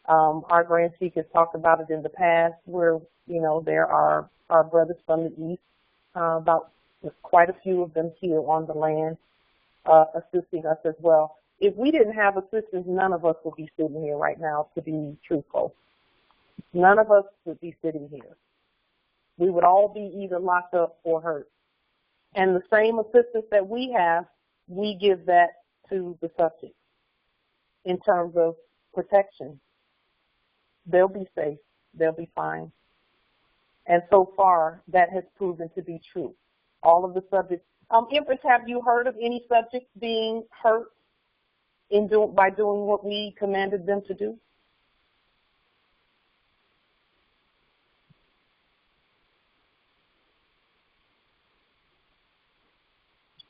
our Grand Sheik has talked about it in the past, where there are our brothers from the east, about quite a few of them here on the land, assisting us as well. If we didn't have assistance, none of us would be sitting here right now, to be truthful. None of us would be sitting here. We would all be either locked up or hurt. And the same assistance that we have, we give that to the subjects in terms of protection. They'll be safe. They'll be fine. And so far, that has proven to be true. All of the subjects. Empress, have you heard of any subjects being hurt by doing what we commanded them to do?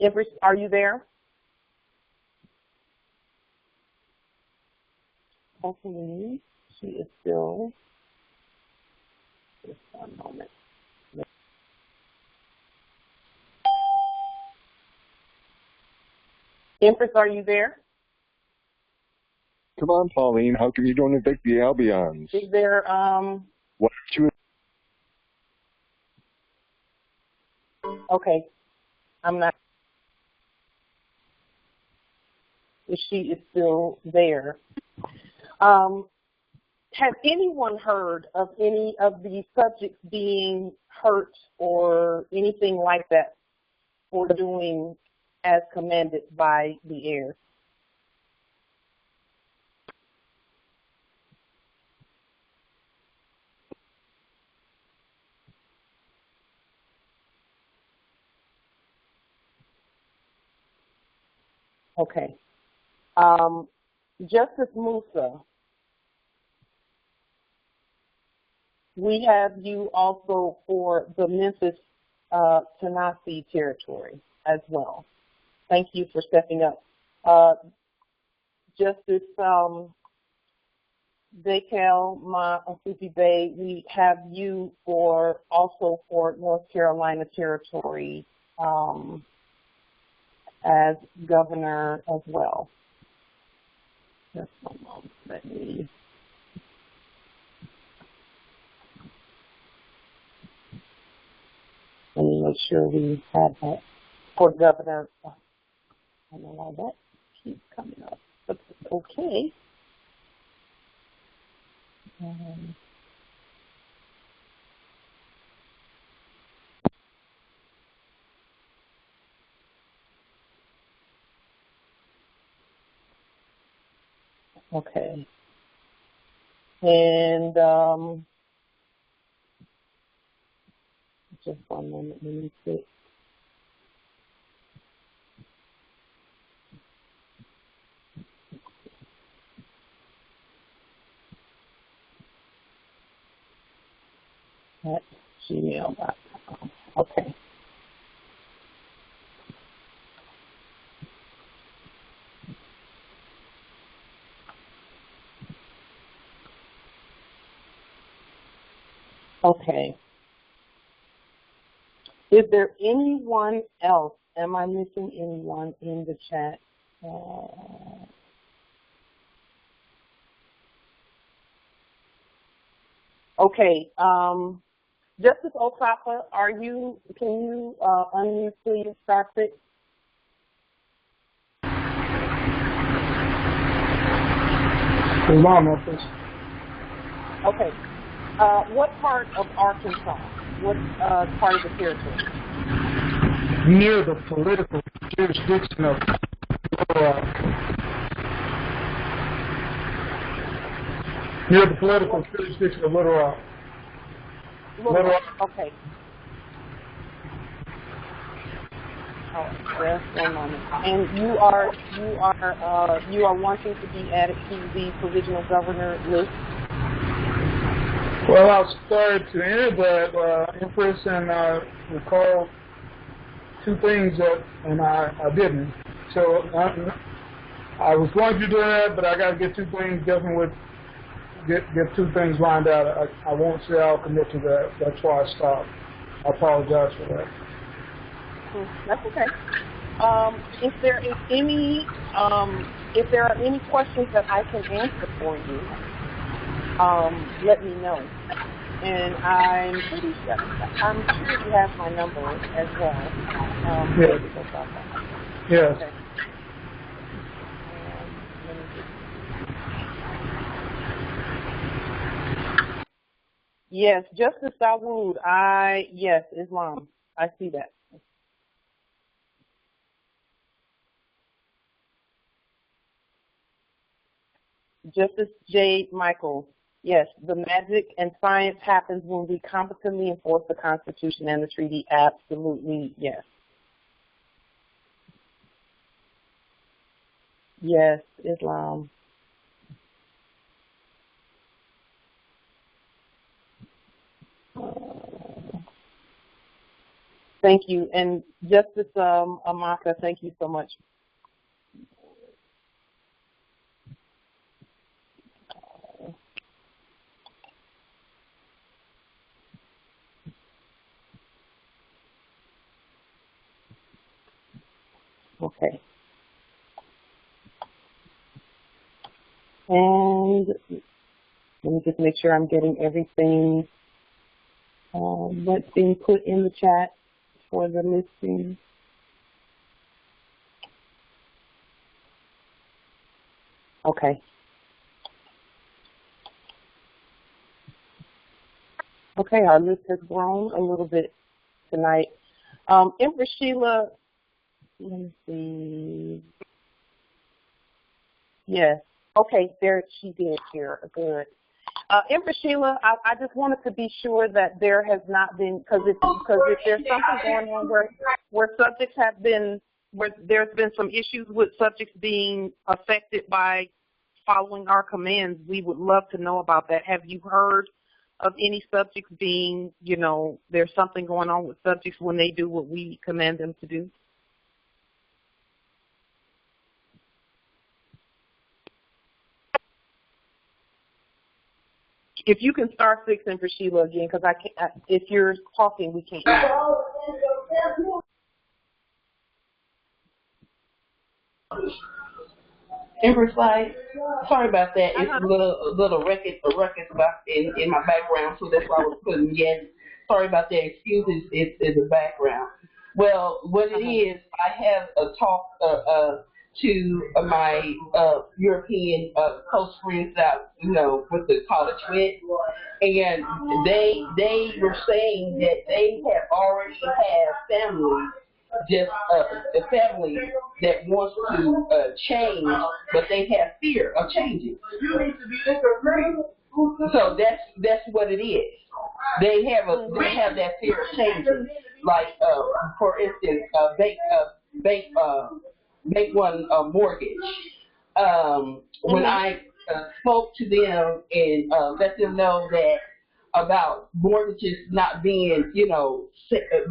Empress, are you there? Hopefully, she is still. Just one moment. Empress, are you there? Come on, Pauline. How come you don't evict the Albions? Is there What you? Okay, I'm not. If she is still there. Has anyone heard of any of the subjects being hurt or anything like that for doing as commanded by the heirs? Okay. Justice Musa, we have you also for the Memphis, Tennessee territory as well. Thank you for stepping up. Justice Dekel Masupi Bay, we have you also for North Carolina territory as governor as well. Just one moment. Let me make sure we have that for governor. I don't know why that keeps coming up, but okay. Okay. And just one moment, let me see. At gmail.com. Okay. Okay. Is there anyone else? Am I missing anyone in the chat? Okay. Justice Otapa, can you unmute please, Dr.? Islam, Empress. Okay. What part of Arkansas? What part of the territory? Near the political jurisdiction of Little Rock. Near the political jurisdiction of Little Rock. Little Rock. Okay. Oh, just 1 moment. And you are wanting to be added to the provisional governor list? Well, I was started to enter, but Empress and recall 2 things and I didn't. So I was going to do that, but I got to get 2 things definitely with get 2 things lined out. I won't say I'll commit to that. That's why I stopped. I apologize for that. That's okay. If there are any questions that I can answer for you, let me know. And I'm sure you have my number as well. Yes. Yes. Okay. Yes, Justice Dawood. Yes, Islam. I see that. Justice J. Michael. Yes, the magic and science happens when we competently enforce the Constitution and the treaty. Absolutely, yes. Yes, Islam. Thank you. And Justice Amaka, thank you so much. Okay. And let me just make sure I'm getting everything that's being put in the chat for the listing. Okay. Okay, our list has grown a little bit tonight. Empress Sheila, let me see. Yes. Okay, there she did here. Good. Empress Sheila, I just wanted to be sure that there has not been, because if there's something going on where subjects have been, where there's been some issues with subjects being affected by following our commands, we would love to know about that. Have you heard of any subjects being, there's something going on with subjects when they do what we command them to do? If you can star 6 in for Sheila again, because I can't. If you're talking, we can't hear you. Empress Light, sorry about that. It's a little ruckus about in my background, so that's why I was putting yes. Sorry about that. Excuses is the background. Well, what it is, I have a talk to my European close friends that with the college with, and they were saying that they have already had families, just a family that wants to change, but they have fear of changing. So that's what it is. They have that fear of changing. Like for instance, make one mortgage. When I spoke to them and let them know that about mortgages not being,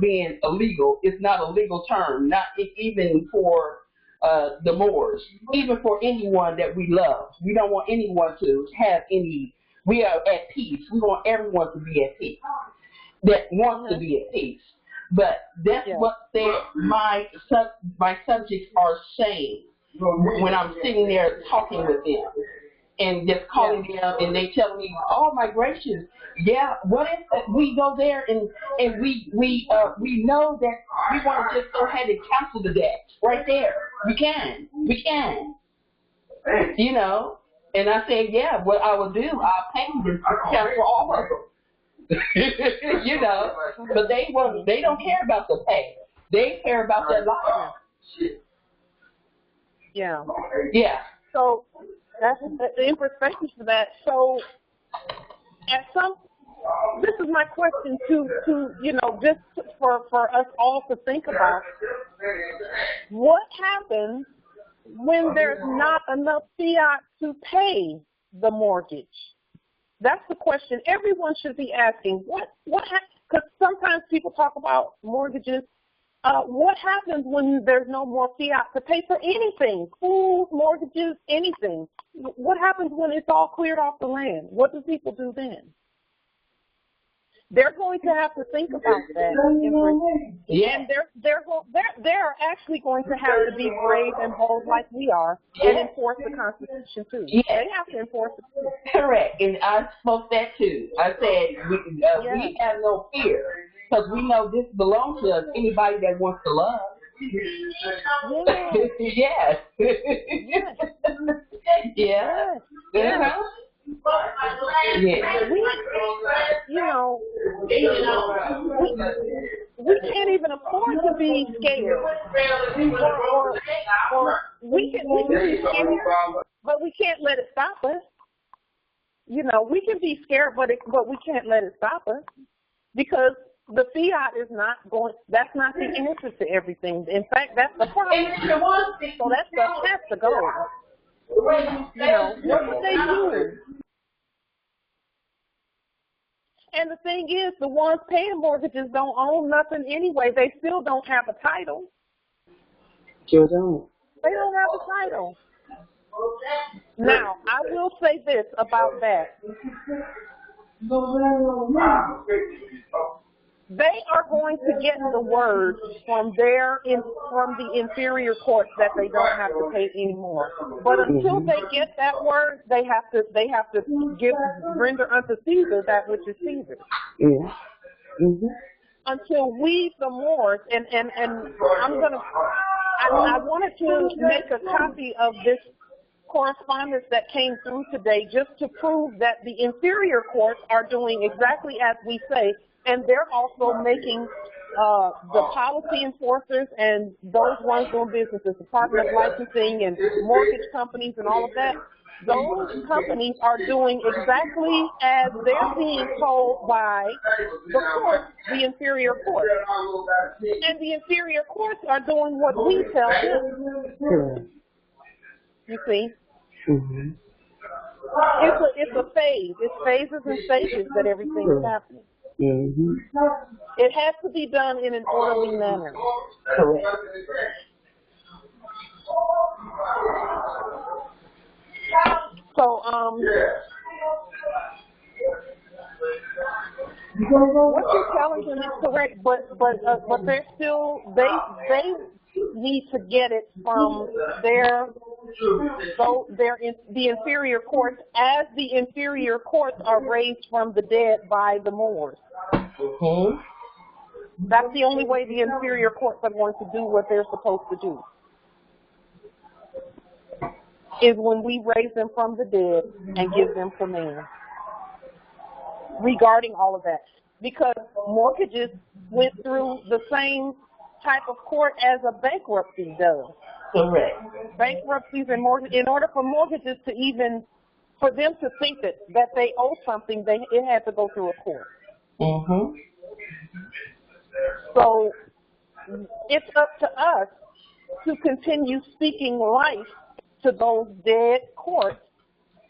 being illegal. It's not a legal term, not even for the Moors, even for anyone that we love. We don't want anyone to have any. We are at peace. We want everyone to be at peace. That wants to be at peace. But that's what my subjects are saying when I'm sitting there talking with them. And just calling them, and they tell me, "Oh my gracious, what if we go there and we know that we want to just go ahead and cancel the debt right there? We can, And I said, yeah, what I would do, I'll pay this discount for all of them. You know, but they don't care about the pay. They care about their life. Yeah. Yeah. So that's in perspective for that. So this is my question to you know, just for us all to think about. What happens when there's not enough fiat to pay the mortgage? That's the question everyone should be asking. Because sometimes people talk about mortgages. What happens when there's no more fiat to pay for anything? Food, mortgages, anything. What happens when it's all cleared off the land? What do people do then? They're going to have to think about that. Yeah. And they're actually going to have to be brave and bold like we are and enforce the Constitution too. Yeah. They have to enforce it too. Correct. And I spoke that too. I said we have no fear because we know this belongs to us. Anybody that wants to love. Yes. Yeah. Yeah. Yeah. We can't even afford to be scared. Or we can be scared, but we can't let it stop us. You know, we can be scared, but we can't let it stop us because the fiat is not going. That's not the answer to everything. In fact, that's the problem. So that stuff has to go. You know, what would they do? And the thing is, the ones paying mortgages don't own nothing anyway. They still don't have a title. Sure don't. They don't have a title. Now, I will say this about that. They are going to get the word from the inferior courts that they don't have to pay anymore. But until they get that word, they have to render unto Caesar that which is Caesar. Yeah. Mm-hmm. Until we, the Moors, and I wanted to make a copy of this correspondence that came through today just to prove that the inferior courts are doing exactly as we say. And they're also making the policy enforcers and those ones doing business, the Department of Licensing and mortgage companies and all of that, those companies are doing exactly as they're being told by the court, the inferior court. And the inferior courts are doing what we tell them. You see? Mm-hmm. It's a phase. It's phases and stages that everything is happening. Mm-hmm. It has to be done in an orderly manner. Correct. So, what you're telling them is correct, but they're still they need to get it from the inferior courts, as the inferior courts are raised from the dead by the Moors. Mm-hmm. That's the only way the inferior courts are going to do what they're supposed to do, is when we raise them from the dead and give them command regarding all of that. Because mortgages went through the same type of court as a bankruptcy does. Correct. Bankruptcies and mortgages, in order for mortgages to even, for them to think that they owe something, it had to go through a court. Mm-hmm. So it's up to us to continue speaking life to those dead courts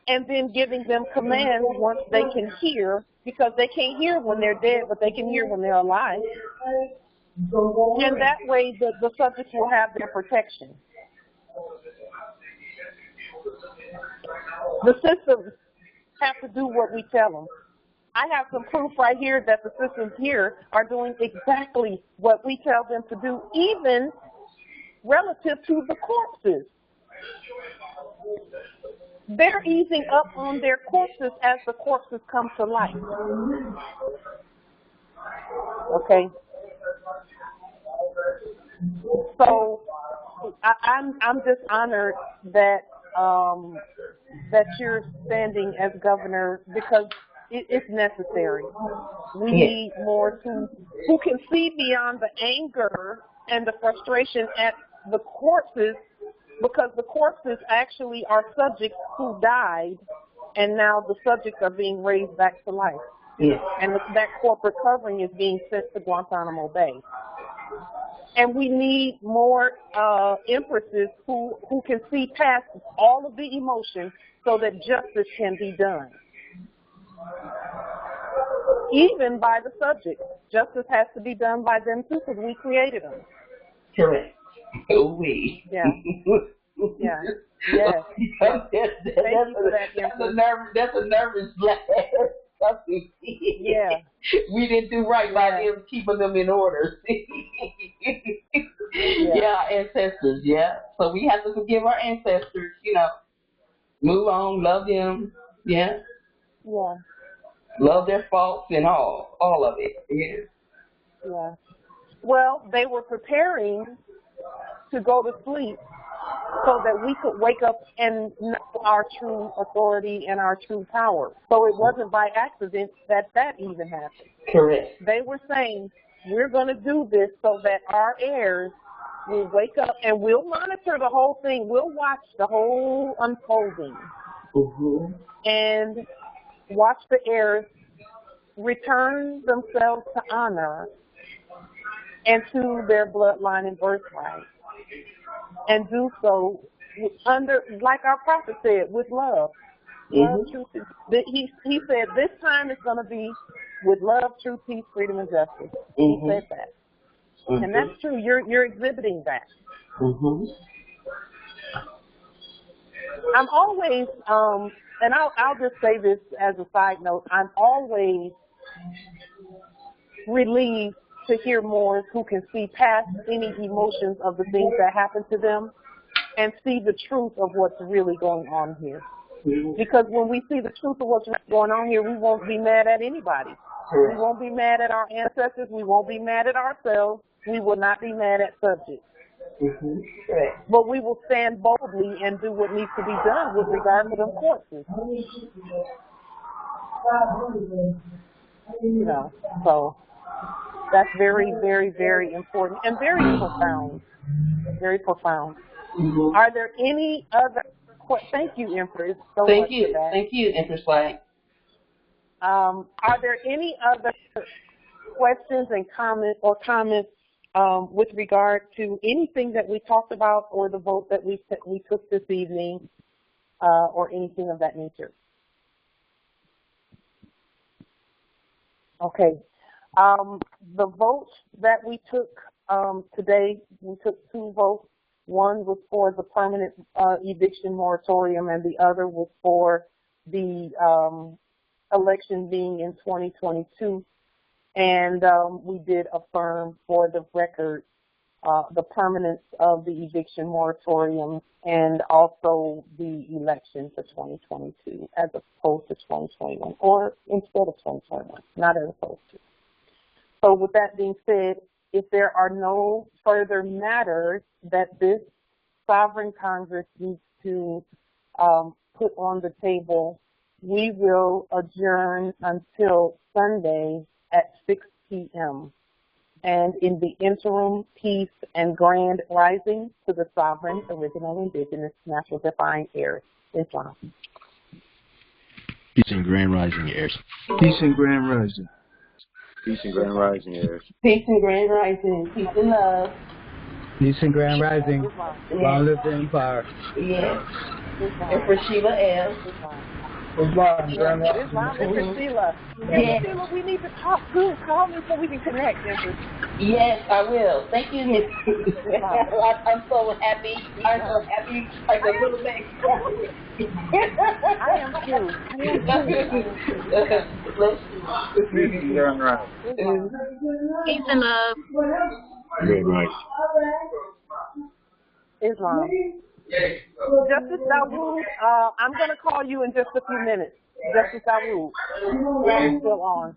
and then giving them commands once they can hear, because they can't hear when they're dead, but they can hear when they're alive. And that way the subjects will have their protection. The systems have to do what we tell them. I have some proof right here that the systems here are doing exactly what we tell them to do, even relative to the corpses. They're easing up on their corpses as the corpses come to life. Okay? So I'm just honored that that you're standing as governor because it's necessary. We need more who can see beyond the anger and the frustration at the corpses, because the corpses actually are subjects who died, and now the subjects are being raised back to life. Yeah. And that corporate covering is being sent to Guantanamo Bay. And we need more empresses who can see past all of the emotion so that justice can be done. Even by the subjects. Justice has to be done by them too, because we created them. Correct. Oh, we. Yeah. Yeah. Yes. That's a nervous laugh. Yeah. We didn't do right by them keeping them in order. Yeah, ancestors, yeah. So we have to forgive our ancestors, you know. Move on, love them, yeah. Yeah. Love their faults and all of it, yeah. Yeah. Well, they were preparing to go to sleep so that we could wake up and know our true authority and our true power. So it wasn't by accident that even happened. Correct. They were saying, we're going to do this so that our heirs will wake up and we'll monitor the whole thing. We'll watch the whole unfolding. Mm-hmm. And watch the heirs return themselves to honor and to their bloodline and birthright. And do so under, like our prophet said, with love. Love, truth. He said this time it's going to be with love, truth, peace, freedom, and justice. He said that. And that's true. You're exhibiting that. I'm always, and I'll just say this as a side note, I'm always relieved to hear more who can see past any emotions of the things that happen to them and see the truth of what's really going on here. Because when we see the truth of what's going on here, we won't be mad at anybody. We won't be mad at our ancestors. We won't be mad at ourselves. We will not be mad at subjects. But we will stand boldly and do what needs to be done with regard to them corpses. You know, so that's very, very, very important and very profound. Very profound. Are there any other questions? Thank you, Empress. So Thank you. Thank you, Empress Flag. Are there any other questions and comments with regard to anything that we talked about or the vote that we took this evening or anything of that nature? Okay. The vote that we took today, we took two votes. One was for the permanent eviction moratorium, and the other was for the election being in 2022. And we did affirm for the record the permanence of the eviction moratorium and also the election for 2022 as opposed to 2021, or instead of 2021, not as opposed to. So with that being said, if there are no further matters that this sovereign Congress needs to put on the table, we will adjourn until Sunday at 6 p.m. And in the interim, peace and grand rising to the sovereign, original, indigenous, natural, divine heirs. Islam. Peace and grand rising, heirs. Peace and grand rising. Peace and grand rising, heirs. Peace and grand rising. Peace and love. Peace and grand rising. Long live the empire. Yes. And for Sheila L. Islam, Empress Sheila. Empress Sheila, we need to talk too. Call me so we can connect, Empress. Yes, I will. Thank you, Miss. I'm so happy. I'm so happy. Like a little baby. I am too. Peace and love. Good night. Islam. Justice Dawood, I'm going to call you in just a few minutes. Justice Dawood, I'm still on.